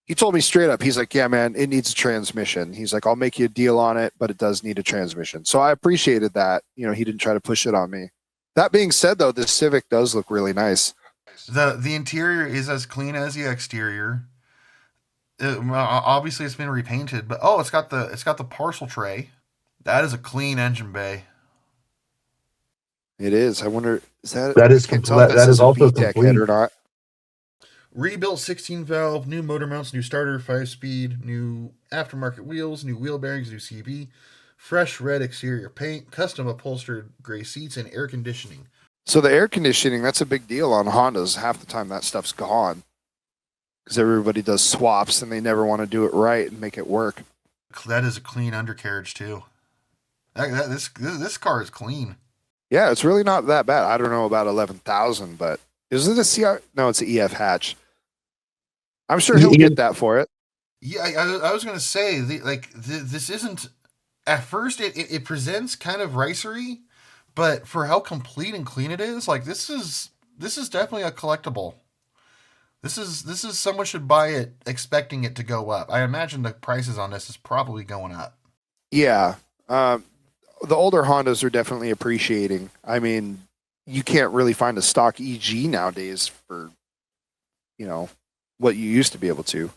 he told me straight up, he's like, yeah, man, it needs a transmission. He's like, I'll make you a deal on it, but it does need a transmission. So I appreciated that. You know, he didn't try to push it on me. That being said, though, this Civic does look really nice. The interior is as clean as the exterior. Obviously, it's been repainted, but it's got the parcel tray. That is a clean engine bay. It is. I wonder, is that is can't tell if that is a also VTEC complete. head or not. Rebuilt 16 valve, new motor mounts, new starter, 5-speed, new aftermarket wheels, new wheel bearings, new CB, fresh red exterior paint, custom upholstered gray seats, and air conditioning. So the air conditioning, that's a big deal on Hondas. Half the time that stuff's gone because everybody does swaps and they never want to do it right and make it work. That is a clean undercarriage too. This car is clean. Yeah, it's really not that bad. I don't know about 11,000, but is it a CR? No, it's an EF hatch. I'm sure he'll get that for it. Yeah, I was going to say, this isn't, at first it presents kind of ricery, but for how complete and clean it is, like this is definitely a collectible. This is someone should buy it expecting it to go up. I imagine the prices on this is probably going up. Yeah. The older Hondas are definitely appreciating. I mean, you can't really find a stock EG nowadays for, what you used to be able to.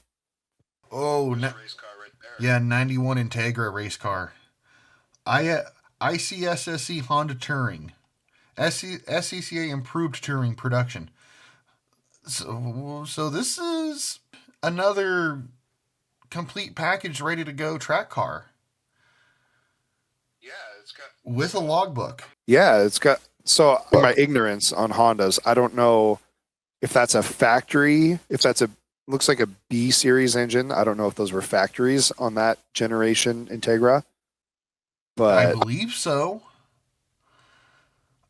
Oh, yeah, 91 Integra race car. ICSSC Honda Touring. SCCA improved touring production. So this is another complete package ready to go track car. Yeah, it's got with a logbook. Yeah, it's got. So in my ignorance on Hondas, I don't know if that's a factory, if that's looks like a B series engine. I don't know if those were factories on that generation Integra. But I believe so.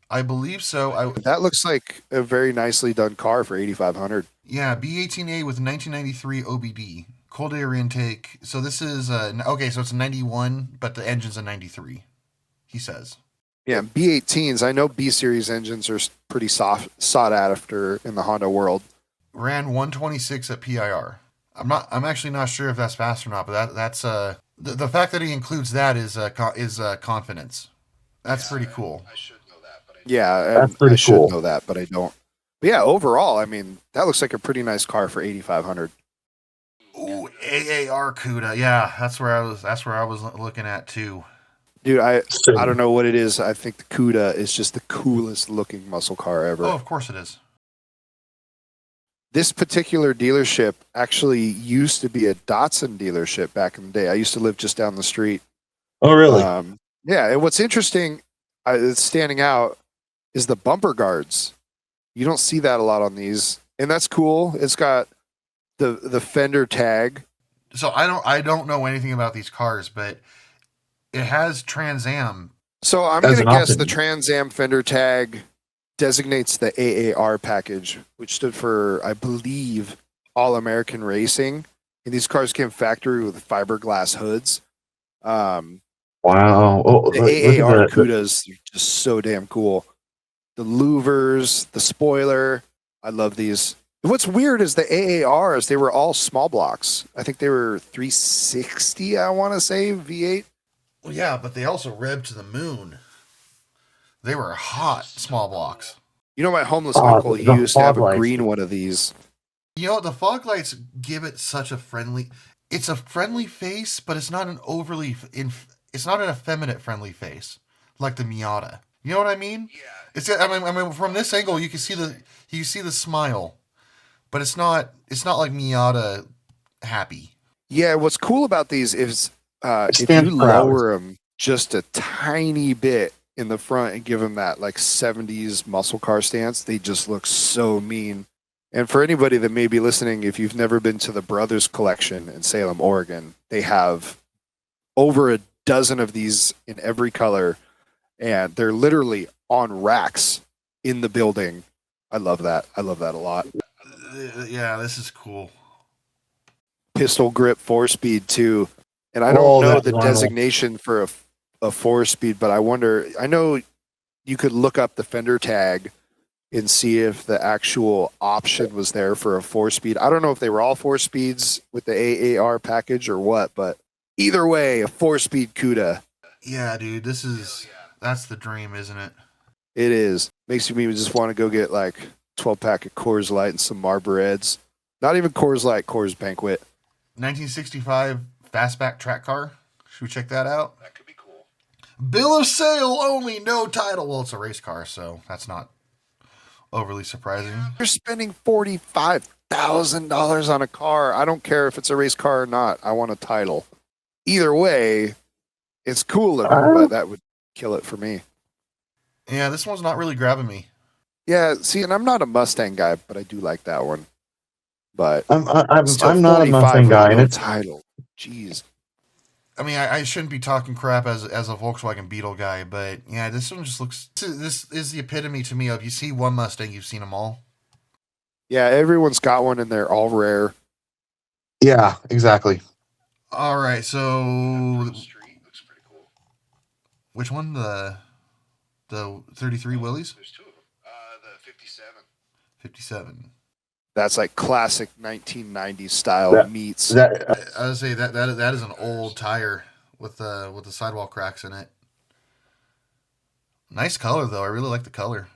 That looks like a very nicely done car for 8,500. Yeah, B18A with 1993 OBD. Cold air intake. So this is okay, so it's a 91, but the engine's a 93. He says. Yeah, B18s. I know B series engines are pretty sought after in the Honda world. Ran 126 at PIR. I'm actually not sure if that's fast or not, but that's the fact that he includes that is confidence. That's pretty cool. I should know that, but That's pretty I should cool. know that, but I don't. But yeah, overall, I mean, that looks like a pretty nice car for 8,500. Ooh, AAR CUDA. Yeah, that's where I was looking at too. Dude, I don't know what it is. I think the CUDA is just the coolest looking muscle car ever. Oh, of course it is. This particular dealership actually used to be a Datsun dealership back in the day. I used to live just down the street. Oh, really? Yeah, and what's interesting, it's standing out, is the bumper guards. You don't see that a lot on these, and that's cool. It's got the fender tag. So I don't know anything about these cars, but it has Trans Am. So I'm As going to an guess the option. Trans Am fender tag designates the AAR package, which stood for, I believe, All American Racing. And these cars came factory with fiberglass hoods. Wow. Oh, The look at AAR that. CUDAs are just so damn cool. The louvers, the spoiler. I love these. What's weird is the AARs, they were all small blocks. I think they were 360, I want to say, V8. Well, yeah, but they also revved to the moon. They were hot small blocks. You know, my homeless Oh, uncle, he the used to have a fog lights. green one of these. You know, the fog lights give it such a friendly. It's a friendly face, but it's not an overly. It's not an effeminate friendly face like the Miata. You know what I mean? Yeah. It's. I mean, from this angle, you can see the smile, but it's not like Miata happy. Yeah, what's cool about these is if stands you proud. lower them just a tiny bit in the front and give them that like 70s muscle car stance, they just look so mean. And for anybody that may be listening, if you've never been to the Brothers Collection in Salem, Oregon, they have over a dozen of these in every color, and they're literally on racks in the building. I love that. I love that a lot. Yeah, this is cool. Pistol grip 4-speed too. And I Oh, don't know that's the vinyl. designation for a 4-speed, but I wonder, I know you could look up the fender tag and see if the actual option was there for a 4-speed. I don't know if they were all 4-speeds with the AAR package or what, but either way, a 4-speed CUDA. Yeah, dude, that's the dream, isn't it? It is. Makes me just want to go get like 12-pack of Coors Light and some Marlboro Reds. Not even Coors Light, Coors Banquet. 1965 fastback track car. Should we check that out? That could be cool. Bill of sale only, no title. Well, it's a race car, so that's not overly surprising. You're spending $45,000 on a car. I don't care if it's a race car or not. I want a title. Either way, it's cool looking, but that would kill it for me. Yeah, this one's not really grabbing me. Yeah, see, and I'm not a Mustang guy, but I do like that one. But I'm still not a 45 Mustang with guy, and no it's title. Jeez. I mean, I shouldn't be talking crap as a Volkswagen Beetle guy, but yeah, this one just looks. This is the epitome to me of you see one Mustang, you've seen them all. Yeah, everyone's got one, and they're all rare. yeah, exactly. All right, so Street looks pretty cool. which one? The 33 Willys? There's two of them. The 57. 57. That's like classic 1990s style That- meets. That I would say that is an old tire with the sidewall cracks in it. Nice color though. I really like the color.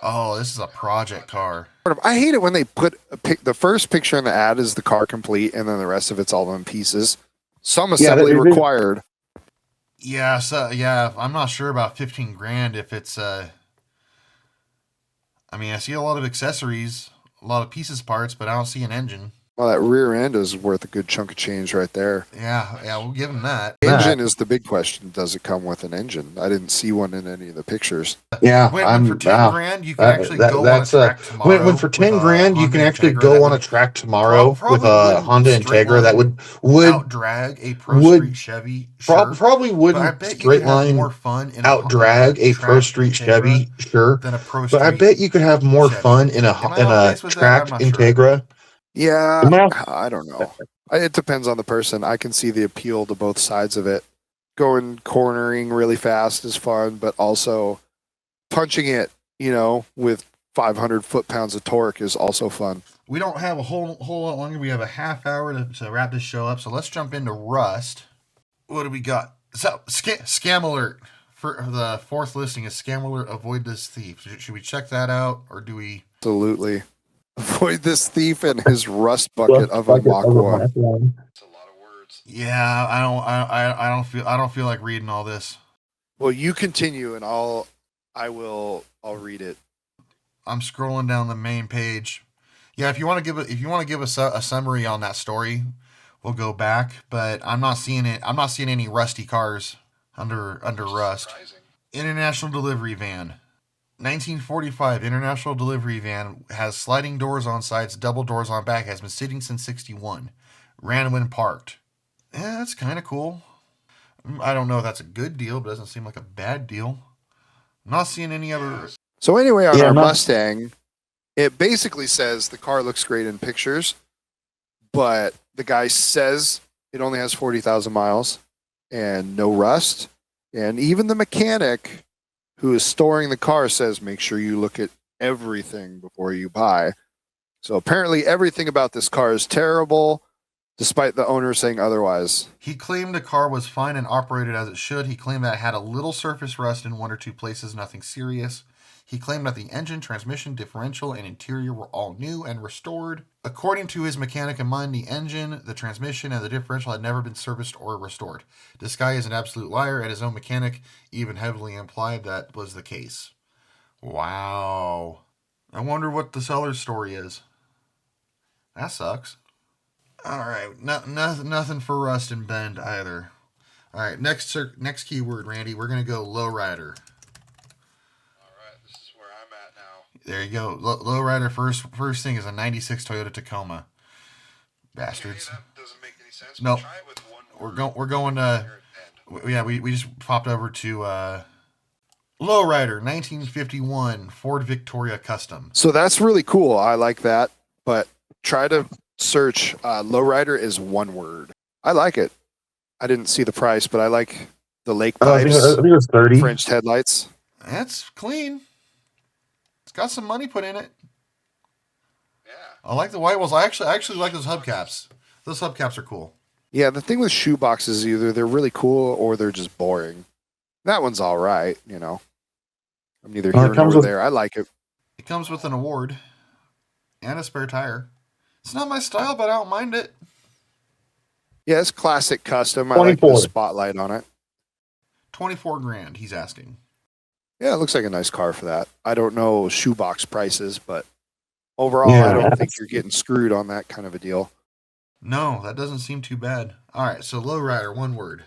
Oh, this is a project car. I hate it when they put the first picture in the ad is the car complete, and then the rest of it's all in pieces. Some assembly they- required. Yeah, so yeah, I'm not sure about 15 grand if it's I mean, I see a lot of accessories, a lot of pieces parts, but I don't see an engine. Well, that rear end is worth a good chunk of change right there. Yeah, we'll give them that. Engine is the big question. Does it come with an engine? I didn't see one in any of the pictures. yeah, When for 10 grand, you can actually go on a track tomorrow. when for 10 with a grand you can Honda actually Integra go that on a would track tomorrow probably with a wouldn't Honda straight Integra that line would out-drag a Pro would- Street Chevy. Sure, probably but I wouldn't bet you straight could have line more fun in out drag a Pro track Street Integra Chevy, sure, than a Pro but I Street. bet you could have more Chevy. fun in Am I in off a base with that? tracked I'm not sure. Integra. Yeah, Am I off- I don't know. It depends on the person. I can see the appeal to both sides of it. Going cornering really fast is fun, but also punching it, with 500 foot-pounds of torque is also fun. We don't have a whole lot longer. We have a half hour to wrap this show up. So let's jump into Rust. What do we got? So scam alert for the fourth listing is scam alert. Avoid this thief. Should we check that out or do we? Absolutely. Avoid this thief and his rust bucket of a Mach 1. It's a lot of words. Yeah, I don't feel like reading all this. Well, you continue and I'll read it. I'm scrolling down the main page. Yeah, if you want to give us a summary on that story, we'll go back. But I'm not seeing it. I'm not seeing any rusty cars under rust. International delivery van. 1945 International delivery van has sliding doors on sides, double doors on back. Has been sitting since '61. Ran when parked. Yeah, that's kind of cool. I don't know if that's a good deal, but it doesn't seem like a bad deal. I'm not seeing any other. So anyway, on Yeah, our I'm not- Mustang, it basically says the car looks great in pictures, but the guy says it only has 40,000 miles and no rust. And even the mechanic who is storing the car says, make sure you look at everything before you buy. So apparently everything about this car is terrible, despite the owner saying otherwise. He claimed the car was fine and operated as it should. He claimed that it had a little surface rust in one or two places, nothing serious. He claimed that the engine, transmission, differential, and interior were all new and restored. According to his mechanic in mind, the engine, the transmission, and the differential had never been serviced or restored. This guy is an absolute liar, and his own mechanic even heavily implied that was the case. Wow. I wonder what the seller's story is. That sucks. All right, nothing for rust and bend either. All right, next keyword, Randy. We're gonna go lowrider. All right, this is where I'm at now. There you go. Lowrider. First thing is a '96 Toyota Tacoma. Bastards. Okay, that doesn't make any sense. Nope. Try it with one We're going to. Yeah, we just popped over to lowrider 1951 Ford Victoria Custom. So that's really cool. I like that. But try to search lowrider is one word. I like it. I didn't see the price, but I like the lake I think pipes, it was 30. French headlights. That's clean. It's got some money put in it. Yeah. I like the white walls. I actually like those hubcaps. Those hubcaps are cool. Yeah, the thing with shoe boxes, either they're really cool or they're just boring. That one's all right, you know. I'm neither here nor there. I like it. It comes with an award and a spare tire. It's not my style, but I don't mind it. Yeah, it's classic custom. I like the spotlight on it. 24 grand, he's asking. Yeah, it looks like a nice car for that. I don't know shoebox prices, but overall, I don't think you're getting screwed on that kind of a deal. No, that doesn't seem too bad. All right, so lowrider, one word.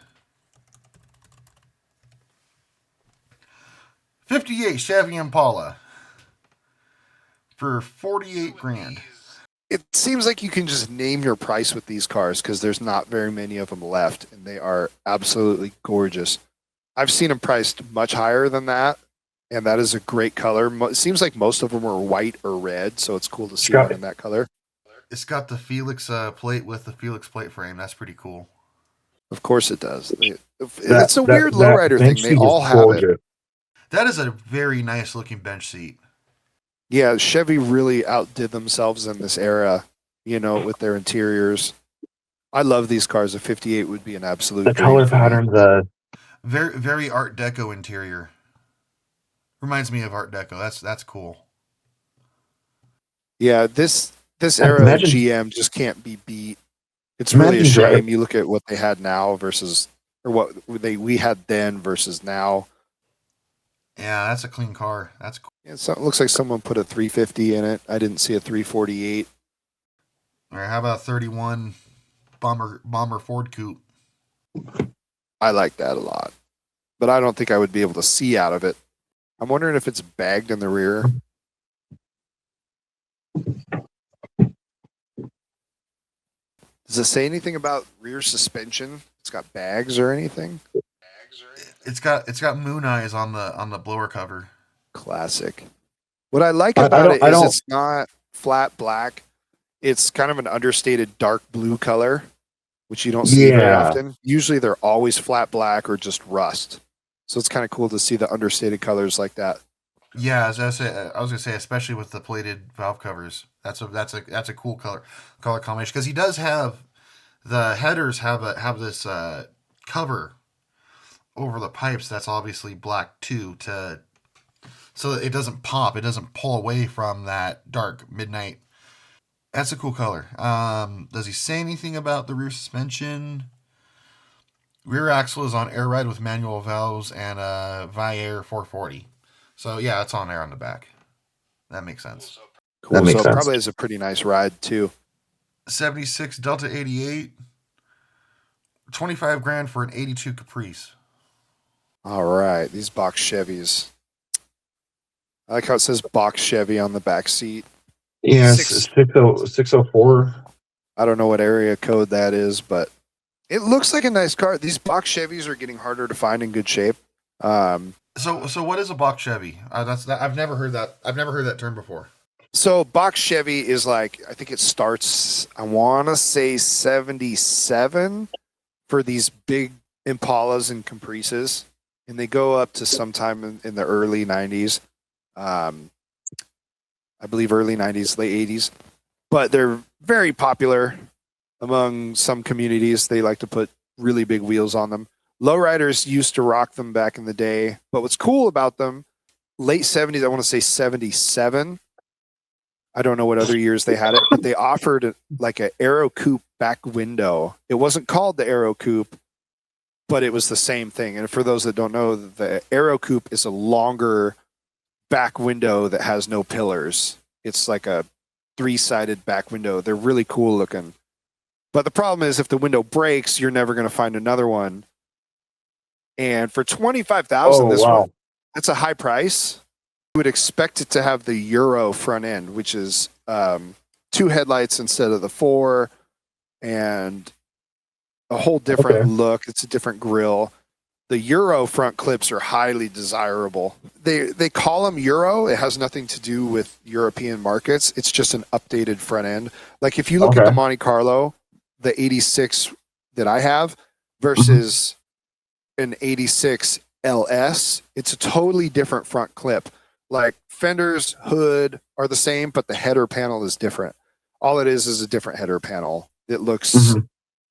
58 Chevy Impala for 48 grand. It seems like you can just name your price with these cars because there's not very many of them left, and they are absolutely gorgeous. I've seen them priced much higher than that, and that is a great color. It seems like most of them are white or red, so it's cool to see one in that color. It's got the Felix plate with the Felix plate frame. That's pretty cool. Of course it does. It's a weird lowrider thing. They all have it. That is a very nice looking bench seat. Yeah, Chevy really outdid themselves in this era, you know, with their interiors. I love these cars. A 58 would be an absolute. The color pattern, very, very Art Deco interior. Reminds me of Art Deco. That's cool. Yeah, this era of GM just can't be beat. It's really a shame. You look at what they had now versus, or what we had then versus now. Yeah, that's a clean car. That's cool. It looks like someone put a 350 in it. I didn't see a 348. All right, how about 31 Bomber Ford Coupe? I like that a lot, but I don't think I would be able to see out of it. I'm wondering if it's bagged in the rear. Does it say anything about rear suspension? It's got bags or anything? It's got moon eyes on the blower cover. Classic. What I like about it is it's not flat black. It's kind of an understated dark blue color, which you don't see very often. Usually they're always flat black or just rust. So it's kind of cool to see the understated colors like that. Yeah, as I was gonna say, especially with the plated valve covers, that's a cool color combination because he does have the headers have this cover over the pipes that's obviously black too, so it doesn't pop, it doesn't pull away from that dark midnight. That's a cool color. Does he say anything about the rear suspension? Rear axle is on air ride with manual valves and a Viair 440. So yeah, it's on there on the back. That makes sense. Cool. That makes So it sense. probably is a pretty nice ride too. 76 Delta 88, 25 grand for an 82 Caprice. All right, these box Chevys. I like how it says box Chevy on the back seat. Yes, Six- 604. I don't know what area code that is, but it looks like a nice car. These box Chevys are getting harder to find in good shape. So what is a box Chevy? I've never heard that. I've never heard that term before. So box Chevy is like, I think it starts, I want to say 77 for these big Impalas and Caprices. And they go up to sometime in the early 90s. I believe early 90s, late 80s. But they're very popular among some communities. They like to put really big wheels on them. Lowriders used to rock them back in the day. But what's cool about them, late 70s, I want to say 77. I don't know what other years they had it, but they offered like a Aero Coupe back window. It wasn't called the Aero Coupe, but it was the same thing. And for those that don't know, the Aero Coupe is a longer back window that has no pillars. It's like a 3-sided back window. They're really cool looking. But the problem is if the window breaks, you're never going to find another one. And for $25,000, this one, that's a high price. You would expect it to have the Euro front end, which is 2 headlights instead of the 4, and a whole different look. It's a different grille. The Euro front clips are highly desirable. They call them Euro. It has nothing to do with European markets. It's just an updated front end. Like if you look at the Monte Carlo, the 86 that I have versus an 86 LS, it's a totally different front clip. Like fenders, hood are the same, but the header panel is different. All it is a different header panel. It looks,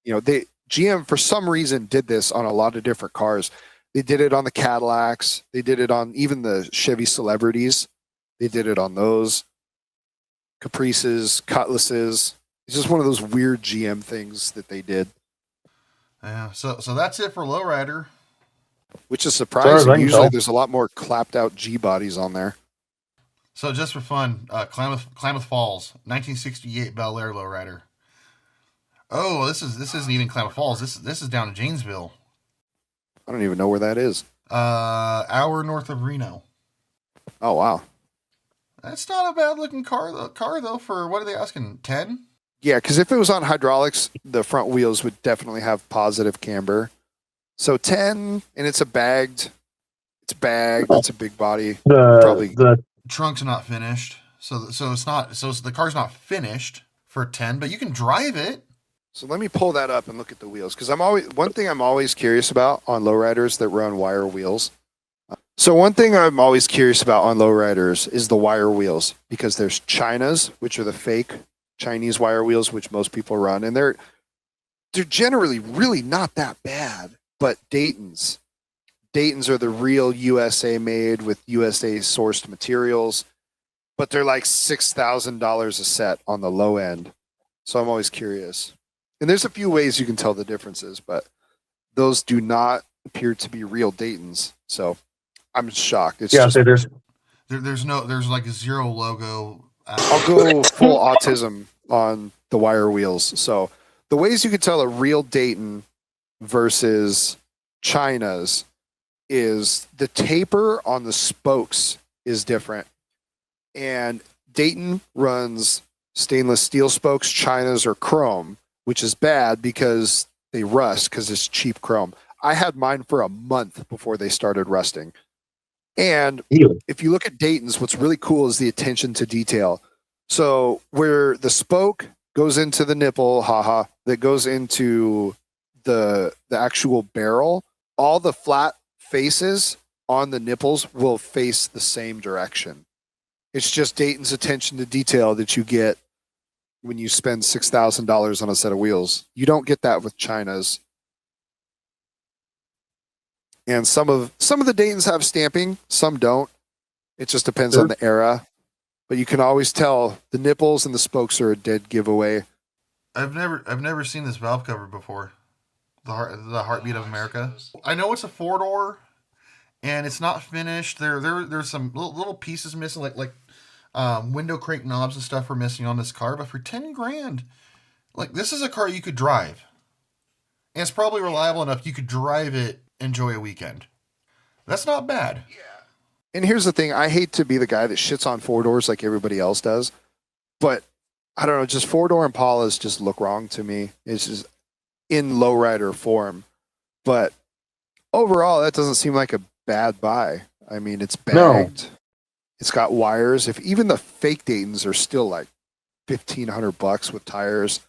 GM for some reason did this on a lot of different cars. They did it on the Cadillacs. They did it on even the Chevy Celebrities. They did it on those Caprices, Cutlasses. It's just one of those weird GM things that they did. Yeah. So that's it for Lowrider. Which is surprising. Usually tell. there's a lot more clapped out G bodies on there. So just for fun, Klamath Falls, 1968 Bel Air Lowrider. Oh, this isn't even Klamath Falls. This is down in Janesville. I don't even know where that is. Hour north of Reno. Oh wow. That's not a bad looking car though. For what are they asking? 10? Yeah, because if it was on hydraulics, the front wheels would definitely have positive camber. So 10, and it's bagged. It's a big body. The Trunk's not finished, so it's not. So the car's not finished for 10, but you can drive it. So let me pull that up and look at the wheels, because one thing I'm always curious about on lowriders that run wire wheels. So one thing I'm always curious about on lowriders is the wire wheels, because there's Chinas, which are the fake Chinese wire wheels, which most people run, and they're generally really not that bad. But Datons are the real USA made with USA sourced materials, but they're like $6,000 a set on the low end. So I'm always curious. And there's a few ways you can tell the differences, but those do not appear to be real Datons. So I'm shocked. It's just, there's like a zero logo. I'll go full autism on the wire wheels. So the ways you can tell a real Dayton versus China's is the taper on the spokes is different. And Dayton runs stainless steel spokes. China's are chrome, which is bad because they rust because it's cheap chrome. I had mine for a month before they started rusting. And if you look at Dayton's, what's really cool is the attention to detail. So where the spoke goes into the nipple, that goes into the actual barrel, all the flat faces on the nipples will face the same direction. It's just Dayton's attention to detail that you get when you spend $6,000 on a set of wheels. You don't get that with China's. And some of the Daytons have stamping, some don't. It just depends on the era. But you can always tell the nipples and the spokes are a dead giveaway. I've never seen this valve cover before. The Heartbeat of America. I know it's a 4-door, and it's not finished. There's some little pieces missing, like Window crank knobs and stuff were missing on this car, but for 10 grand, like this is a car you could drive. And it's probably reliable enough you could drive it, enjoy a weekend. That's not bad. And here's the thing, I hate to be the guy that shits on four doors like everybody else does, but I don't know, just four-door Impalas just look wrong to me. It's just in lowrider form. But overall, that doesn't seem like a bad buy. I mean, it's bagged. No. It's got wires. If even the fake Daytons are still like $1,500 with tires.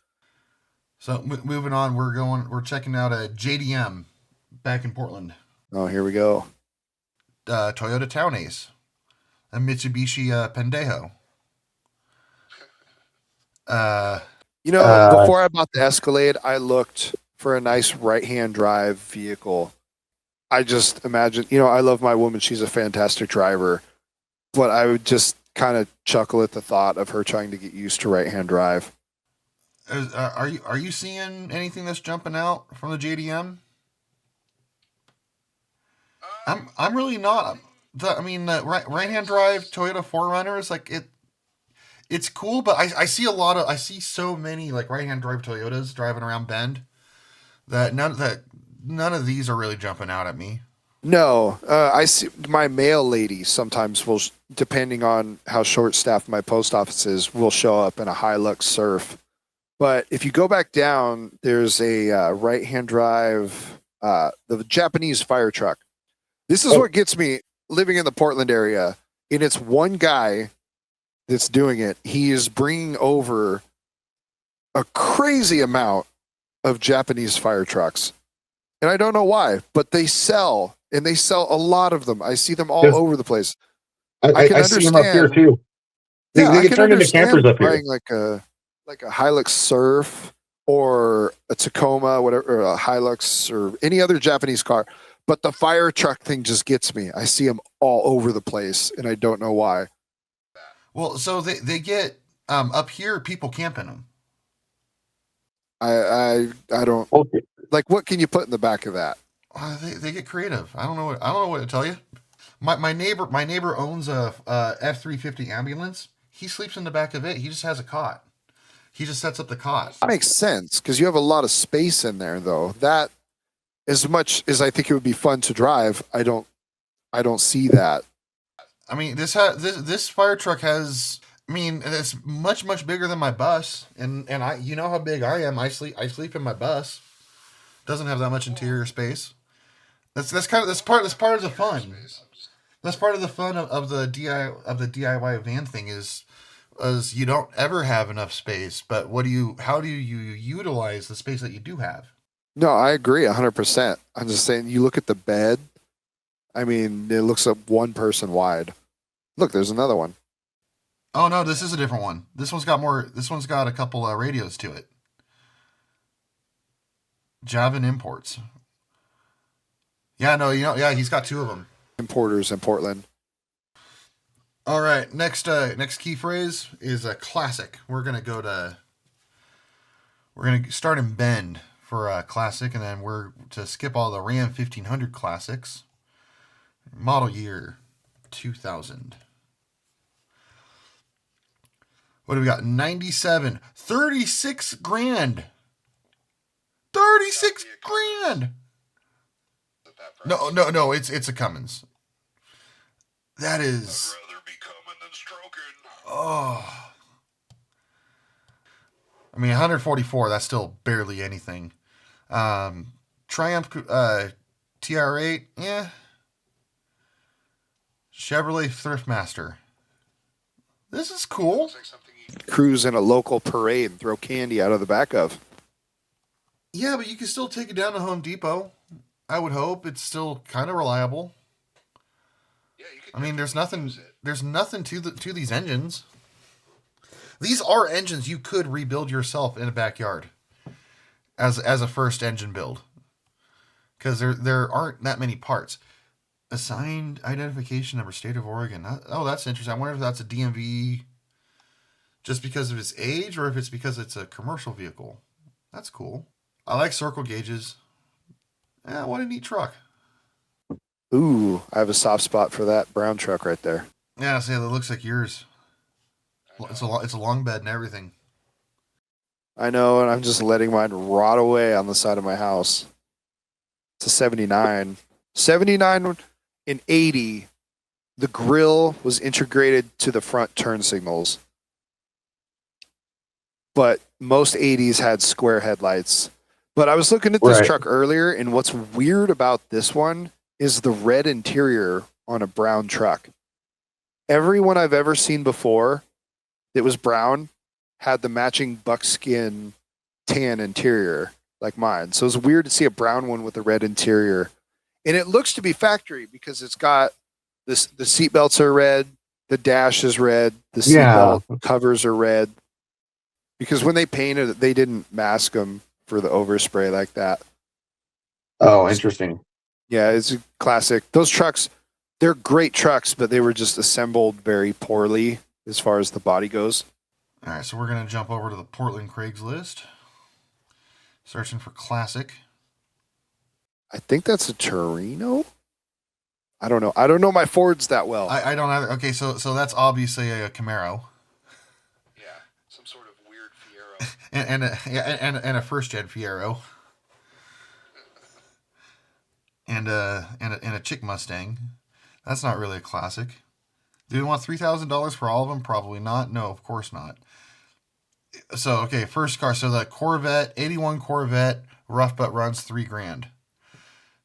So moving on, we're checking out a JDM back in Portland. Oh, here we go. Toyota Town Ace, a Mitsubishi Pendejo. Before I bought the Escalade, I looked for a nice right-hand drive vehicle. I just imagine, I love my woman. She's a fantastic driver, but I would just kind of chuckle at the thought of her trying to get used to right-hand drive. Are you seeing anything that's jumping out from the JDM? I'm really not. Right-hand drive Toyota 4Runners, like it's cool, but I see so many like right-hand drive Toyotas driving around Bend that none of these are really jumping out at me. No, I see my mail lady sometimes will, depending on how short-staffed my post office is, will show up in a Hilux Surf. But if you go back down, there's a right-hand drive, the Japanese fire truck. This is what gets me living in the Portland area, and it's one guy that's doing it. He is bringing over a crazy amount of Japanese fire trucks. And I don't know why, but they sell, and they sell a lot of them. I see them all over the place. I can see them up here too. They get turned into campers up here. Buying like a Hilux Surf or a Tacoma, whatever, or a Hilux or any other Japanese car. But the fire truck thing just gets me. I see them all over the place, and I don't know why. Well, so they get up here, people camping them. I don't like. What can you put in the back of that? They get creative. I don't know what to tell you. My neighbor owns a F-350 ambulance. He sleeps in the back of it. He just has a cot. He just sets up the cot. That makes sense because you have a lot of space in there, though. That, as much as I think it would be fun to drive, I don't see that. I mean, this fire truck has. I mean, it's much bigger than my bus, and I, you know how big I am. I sleep in my bus. Doesn't have that much interior space. That's part of the fun. That's part of the fun of the DIY van thing is you don't ever have enough space. But how do you utilize the space that you do have? No, I agree 100%. I'm just saying, you look at the bed. I mean, it looks up one person wide. Look, there's another one. Oh no, this is a different one. This one's got more. This one's got a couple radios to it. Javan Imports. Yeah, no, he's got two of them. Importers in Portland. All right, next key phrase is a classic. We're gonna start in Bend for a classic, and then we're to skip all the Ram 1500 classics. Model year 2000. What do we got? 97. 36 grand. 36 grand. No. It's a Cummins. That is. I'd rather be coming than stroking. Oh. I mean, 144. That's still barely anything. Triumph TR8. Yeah. Chevrolet Thriftmaster. This is cool. Cruise in a local parade and throw candy out of the back of. Yeah, but you can still take it down to Home Depot. I would hope it's still kind of reliable. Yeah, I mean, there's nothing to these engines. These are engines you could rebuild yourself in a backyard as a first engine build, because there aren't that many parts. Assigned identification number, state of Oregon. Oh, that's interesting. I wonder if that's a DMV just because of its age, or if it's because it's a commercial vehicle. That's cool. I like circle gauges. Yeah, what a neat truck. Ooh, I have a soft spot for that brown truck right there. Yeah, see, it looks like yours. It's a long bed and everything. I know, and I'm just letting mine rot away on the side of my house. It's a 79. 79 and 80, the grill was integrated to the front turn signals. But most 80s had square headlights. But I was looking at this Right. truck earlier, and what's weird about this one is the red interior on a brown truck. Everyone I've ever seen before that was brown had the matching buckskin tan interior like mine. So it's weird to see a brown one with a red interior. And it looks to be factory because it's got this, the seat belts are red, the dash is red, the seat Yeah. belt covers are red. Because when they painted it, they didn't mask them for the overspray like that. Oh, interesting. Yeah, it's a classic. Those trucks, they're great trucks, but they were just assembled very poorly as far as the body goes. All right, so we're gonna jump over to the Portland Craigslist, searching for classic. I think that's a Torino. I don't know. I don't know my Fords that well. I don't have. Okay, so that's obviously a Camaro Yeah, some sort of weird Fiero. and a first gen Fiero and a chick Mustang. That's not really a classic. Do we want $3,000 for all of them? Probably not. No, of course not. So okay, first car. So the Corvette, 81 Corvette, rough but runs $3,000.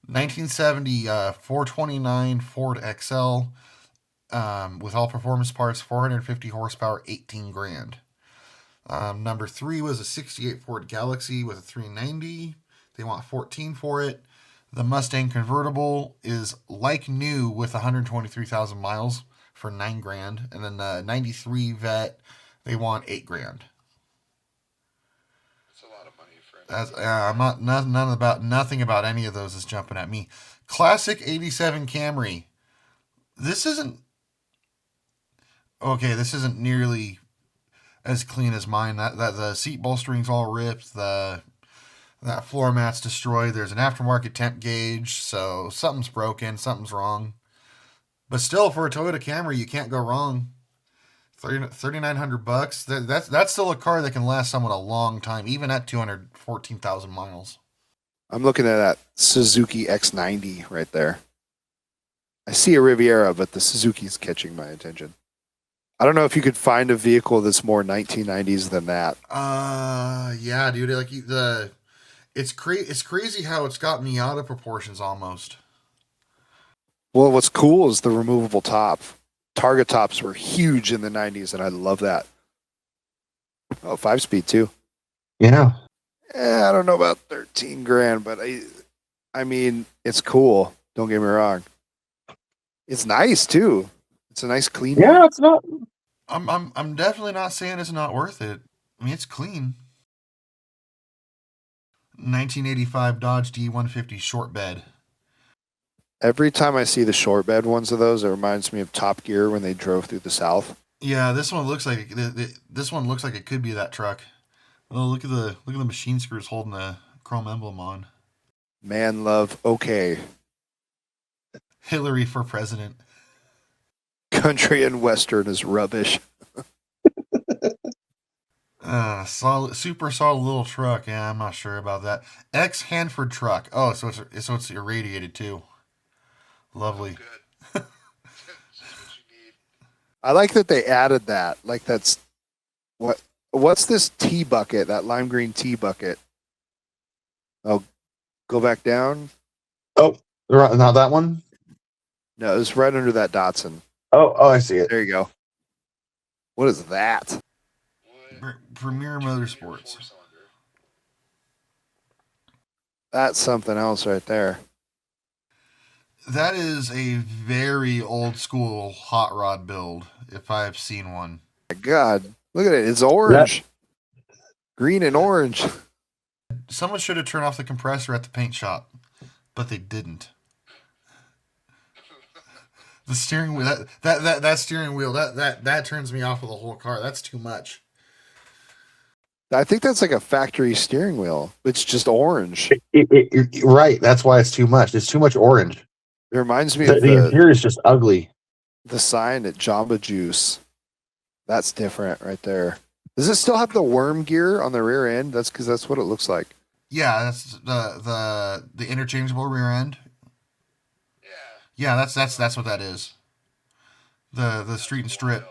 1970 429 Ford XL with all performance parts, 450 horsepower, $18,000. Number 3 was a 68 Ford Galaxy with a 390. They want 14 for it. The Mustang convertible is like new with 123,000 miles for $9,000, and then the 93 Vet, they want $8,000. That's a lot of money for That's, I'm not nothing about any of those is jumping at me. Classic 87 Camry. This isn't okay. This isn't nearly as clean as mine. That the seat bolstering's all ripped. That floor mat's destroyed. There's an aftermarket temp gauge, so something's broken. Something's wrong. But still, for a Toyota Camry, you can't go wrong. $3,900. That's still a car that can last someone a long time, even at 214,000 miles. I'm looking at that Suzuki X90 right there. I see a Riviera, but the Suzuki's catching my attention. I don't know if you could find a vehicle that's more 1990s than that. Yeah, dude. Like it's crazy how it's got me out of proportions almost. Well, what's cool is the removable top. Target tops were huge in the 90s, and I love that. Oh, 5-speed too. Yeah. I don't know about 13 grand, but I mean, it's cool. Don't get me wrong. It's nice too. It's a nice clean Yeah, one. it's not. I'm definitely not saying it's not worth it. I mean, it's clean. 1985 Dodge D150 short bed. Every time I see the short bed ones of those, it reminds me of Top Gear when they drove through the South. Yeah, this one looks like this one looks like it could be that truck. Oh, look at the machine screws holding the chrome emblem on. Man love, okay. Hillary for president. Country and Western is rubbish. Super solid little truck. Yeah, I'm not sure about that. Ex Hanford truck. Oh, so it's irradiated too. Lovely. I like that they added that. Like that's what's this tea bucket? That lime green tea bucket. Oh, go back down. Oh, not that one. No, it's right under that Datsun. Oh, I see it. There you go. What is that? Premier Motorsports. That's something else right there. That is a very old school hot rod build, if I've seen one. My God, look at it. It's orange. Green and orange. Someone should have turned off the compressor at the paint shop, but they didn't. The steering wheel, that steering wheel, that turns me off of the whole car. That's too much. I think that's like a factory steering wheel. It's just orange. Right. That's why it's too much. It's too much orange. It reminds me The of interior is just ugly. the sign at Jamba Juice. That's different right there. Does it still have the worm gear on the rear end? That's because that's what it looks like. Yeah, that's the interchangeable rear end. Yeah, that's what that is. The street and strip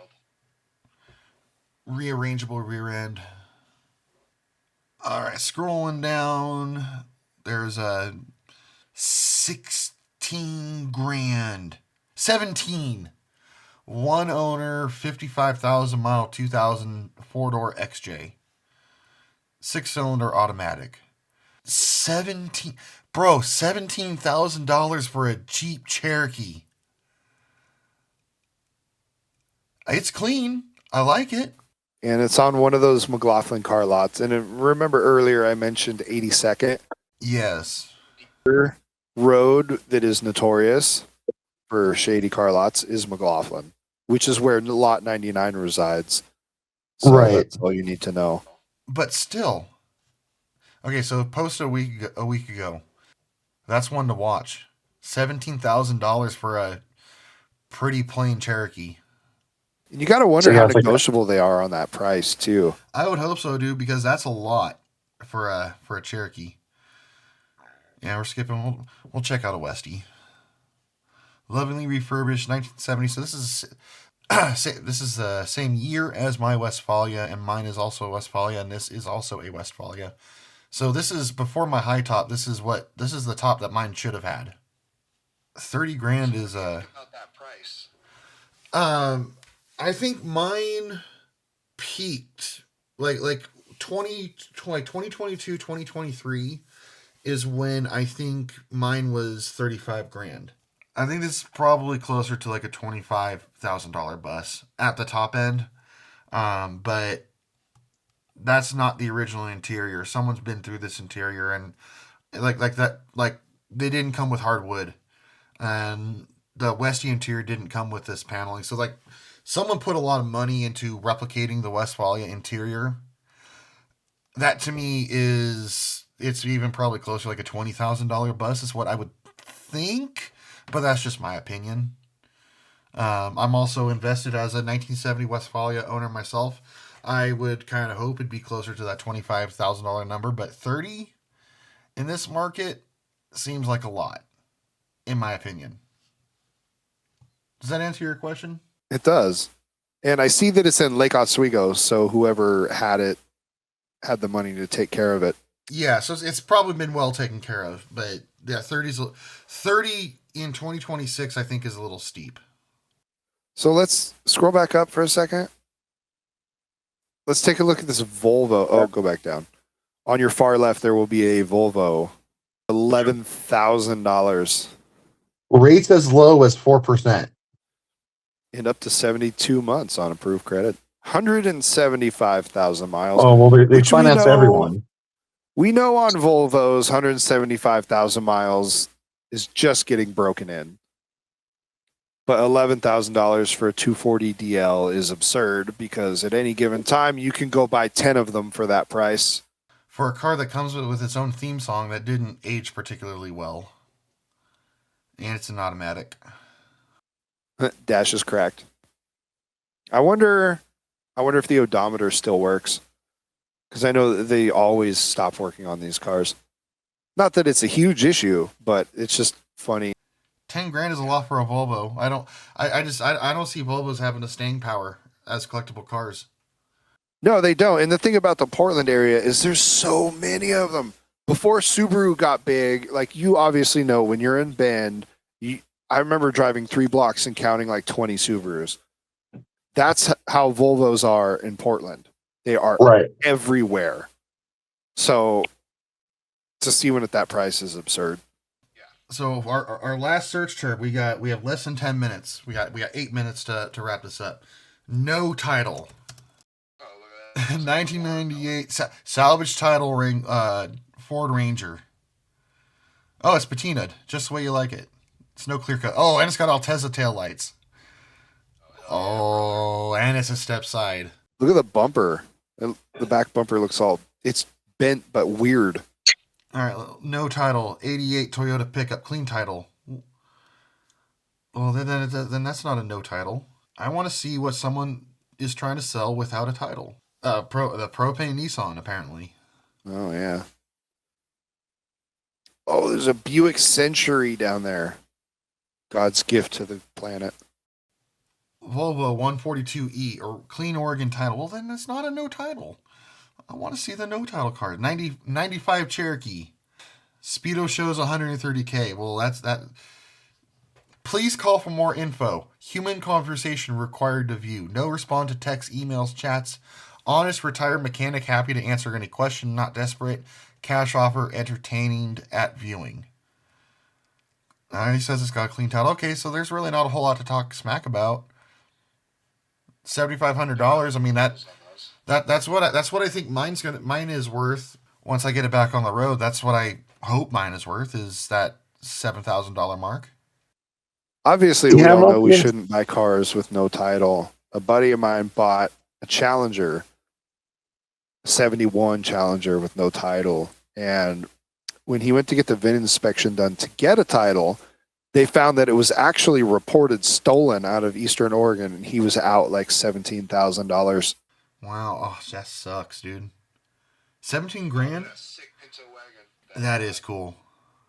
rearrangeable rear end. All right, scrolling down, there's a 16 grand, 17. One owner, 55,000 mile, 2000 4-door XJ, 6-cylinder automatic. 17, bro, $17,000 for a Jeep Cherokee. It's clean. I like it. And it's on one of those McLaughlin car lots. And remember earlier I mentioned 82nd Yes. road that is notorious for shady car lots is McLaughlin, which is where lot 99 resides. So Right. that's all you need to know. But still. Okay, so post a week ago. That's one to watch. $17,000 for a pretty plain Cherokee. And you got to wonder So, yeah, how it's like negotiable they are on that price too. I would hope so, dude, because that's a lot for a Cherokee. Yeah, we're skipping. We'll check out a Westie. Lovingly refurbished, 1970. So this is the same year as my Westphalia, and mine is also a Westphalia, and this is also a Westphalia. So this is before my high top. This is the top that mine should have had. 30 grand is About that price. I think mine peaked like 2022, 2023 is when I think mine was 35 grand. I think this is probably closer to like a $25,000 bus at the top end. But that's not the original interior. Someone's been through this interior, and like they didn't come with hardwood, and the Westie interior didn't come with this paneling. So like someone put a lot of money into replicating the Westphalia interior. That to me it's even probably closer like a $20,000 bus is what I would think, but that's just my opinion. I'm also invested as a 1970 Westphalia owner myself. I would kind of hope it'd be closer to that $25,000 number, but 30 in this market seems like a lot, in my opinion. Does that answer your question? It does. And I see that it's in Lake Oswego, so whoever had it had the money to take care of it. Yeah, so it's probably been well taken care of, but yeah, 30 in 2026 I think is a little steep. So let's scroll back up for a second. Let's take a look at this Volvo. Oh, go back down. On your far left, there will be a Volvo. $11,000 rates as low as 4%. and up to 72 months on approved credit. 175,000 miles. Oh, well, they Which we finance know- everyone. We know on Volvos, 175,000 miles is just getting broken in. But $11,000 for a 240 DL is absurd because at any given time, you can go buy 10 of them for that price. For a car that comes with its own theme song that didn't age particularly well. And it's an automatic. Dash is cracked. I wonder if the odometer still works. Because I know that they always stop working on these cars. Not that it's a huge issue, but it's just funny. 10 grand is a lot for a Volvo. I don't see Volvos having the staying power as collectible cars. No, they don't. And the thing about the Portland area is there's so many of them. Before Subaru got big, like you obviously know when you're in Bend, I remember driving 3 blocks and counting like 20 Subarus. That's how Volvos are in Portland. They are Right. everywhere. So to see one at that price is absurd. So our last search term, we have less than 10 minutes. We got 8 minutes to wrap this up. No title. 1998 salvage title ring Ford Ranger. Oh, it's patinaed, just the way you like it. It's no clear cut. Oh, and it's got Altezza taillights. Oh, and it's a step side. Look at the bumper. The back bumper looks it's bent but weird. All right, no title. 88 Toyota pickup, clean title. Well, then that's not a no title. I want to see what someone is trying to sell without a title. The propane Nissan, apparently. Oh, yeah. Oh, there's a Buick Century down there. God's gift to the planet. Volvo 142E or clean Oregon title. Well, then it's not a no title. I want to see the no title card. 95 Cherokee. Speedo shows 130K. Well, that's that. Please call for more info. Human conversation required to view. No respond to texts, emails, chats. Honest retired mechanic happy to answer any question. Not desperate. Cash offer entertaining at viewing. He says it's got a clean title. Okay, so there's really not a whole lot to talk smack about. $7,500. I mean that's what I think mine is worth once I get it back on the road. That's what I hope mine is worth, is that $7,000 mark. Obviously, we all know we shouldn't buy cars with no title. A buddy of mine bought a Challenger, a 71 Challenger with no title. And when he went to get the VIN inspection done to get a title, they found that it was actually reported stolen out of Eastern Oregon, and he was out like $17,000. Wow. Oh, that sucks, dude. 17 grand? That is cool.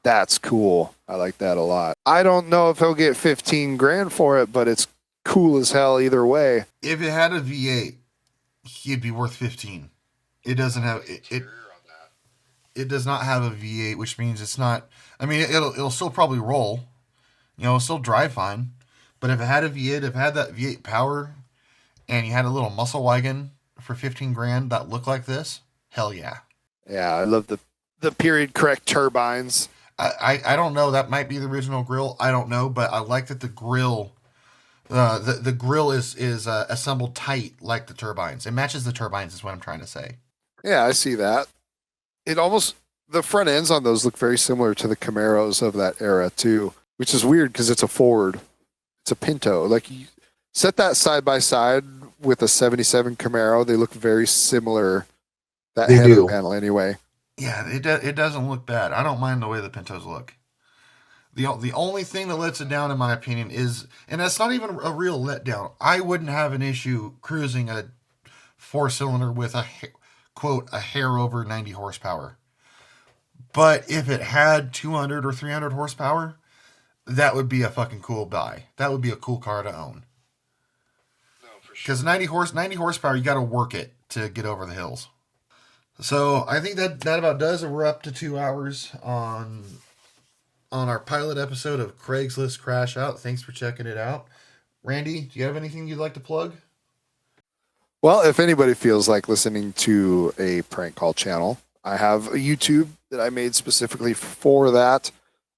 That's cool. I like that a lot. I don't know if he'll get 15 grand for it, but it's cool as hell either way. If it had a V8, he'd be worth 15. It doesn't have it does not have a V8, which means it's not. I mean, it'll still probably roll. It'll still drive fine. But if it had a V8, if it had that V8 power, and you had a little muscle wagon for 15 grand that looked like this, hell yeah. Yeah, I love the period correct turbines. I don't know. That might be the original grill. I don't know, but I like that the grill, the grill is assembled tight like the turbines. It matches the turbines, is what I'm trying to say. Yeah, I see that. The front ends on those look very similar to the Camaros of that era too, which is weird because it's a Ford. It's a Pinto. Like, you set that side by side with a 77 Camaro, they look very similar. That header panel anyway. Yeah, it doesn't look bad. I don't mind the way the Pintos look. The only thing that lets it down, in my opinion, is, and that's not even a real letdown, I wouldn't have an issue cruising a 4-cylinder with a hair over 90 horsepower. But if it had 200 or 300 horsepower, that would be a fucking cool buy. That would be a cool car to own. No, for sure. Because 90 horsepower, you got to work it to get over the hills. So I think that about does it. We're up to 2 hours on our pilot episode of Craigslist Crashout. Thanks for checking it out. Randy, do you have anything you'd like to plug? Well, if anybody feels like listening to a prank call channel, I have a YouTube that I made specifically for that.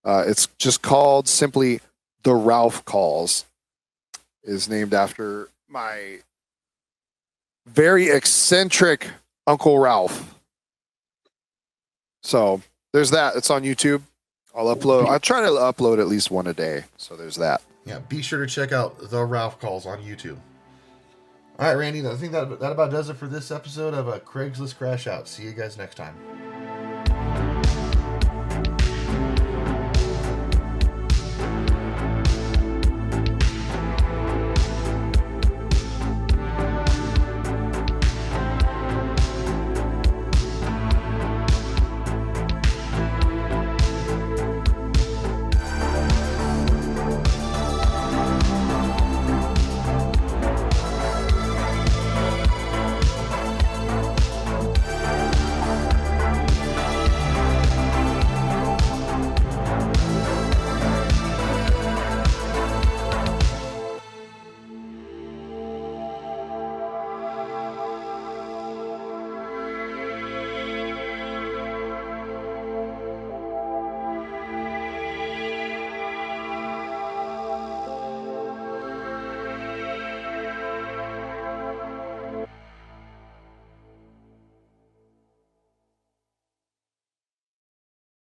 It's just called simply The Ralph Calls. It is named after my very eccentric Uncle Ralph. So there's that. It's on YouTube. I'll try to upload at least one a day. So there's that. Yeah, be sure to check out The Ralph Calls on YouTube. All right, Randy, I think that about does it for this episode of a Craigslist Crashout. See you guys next time.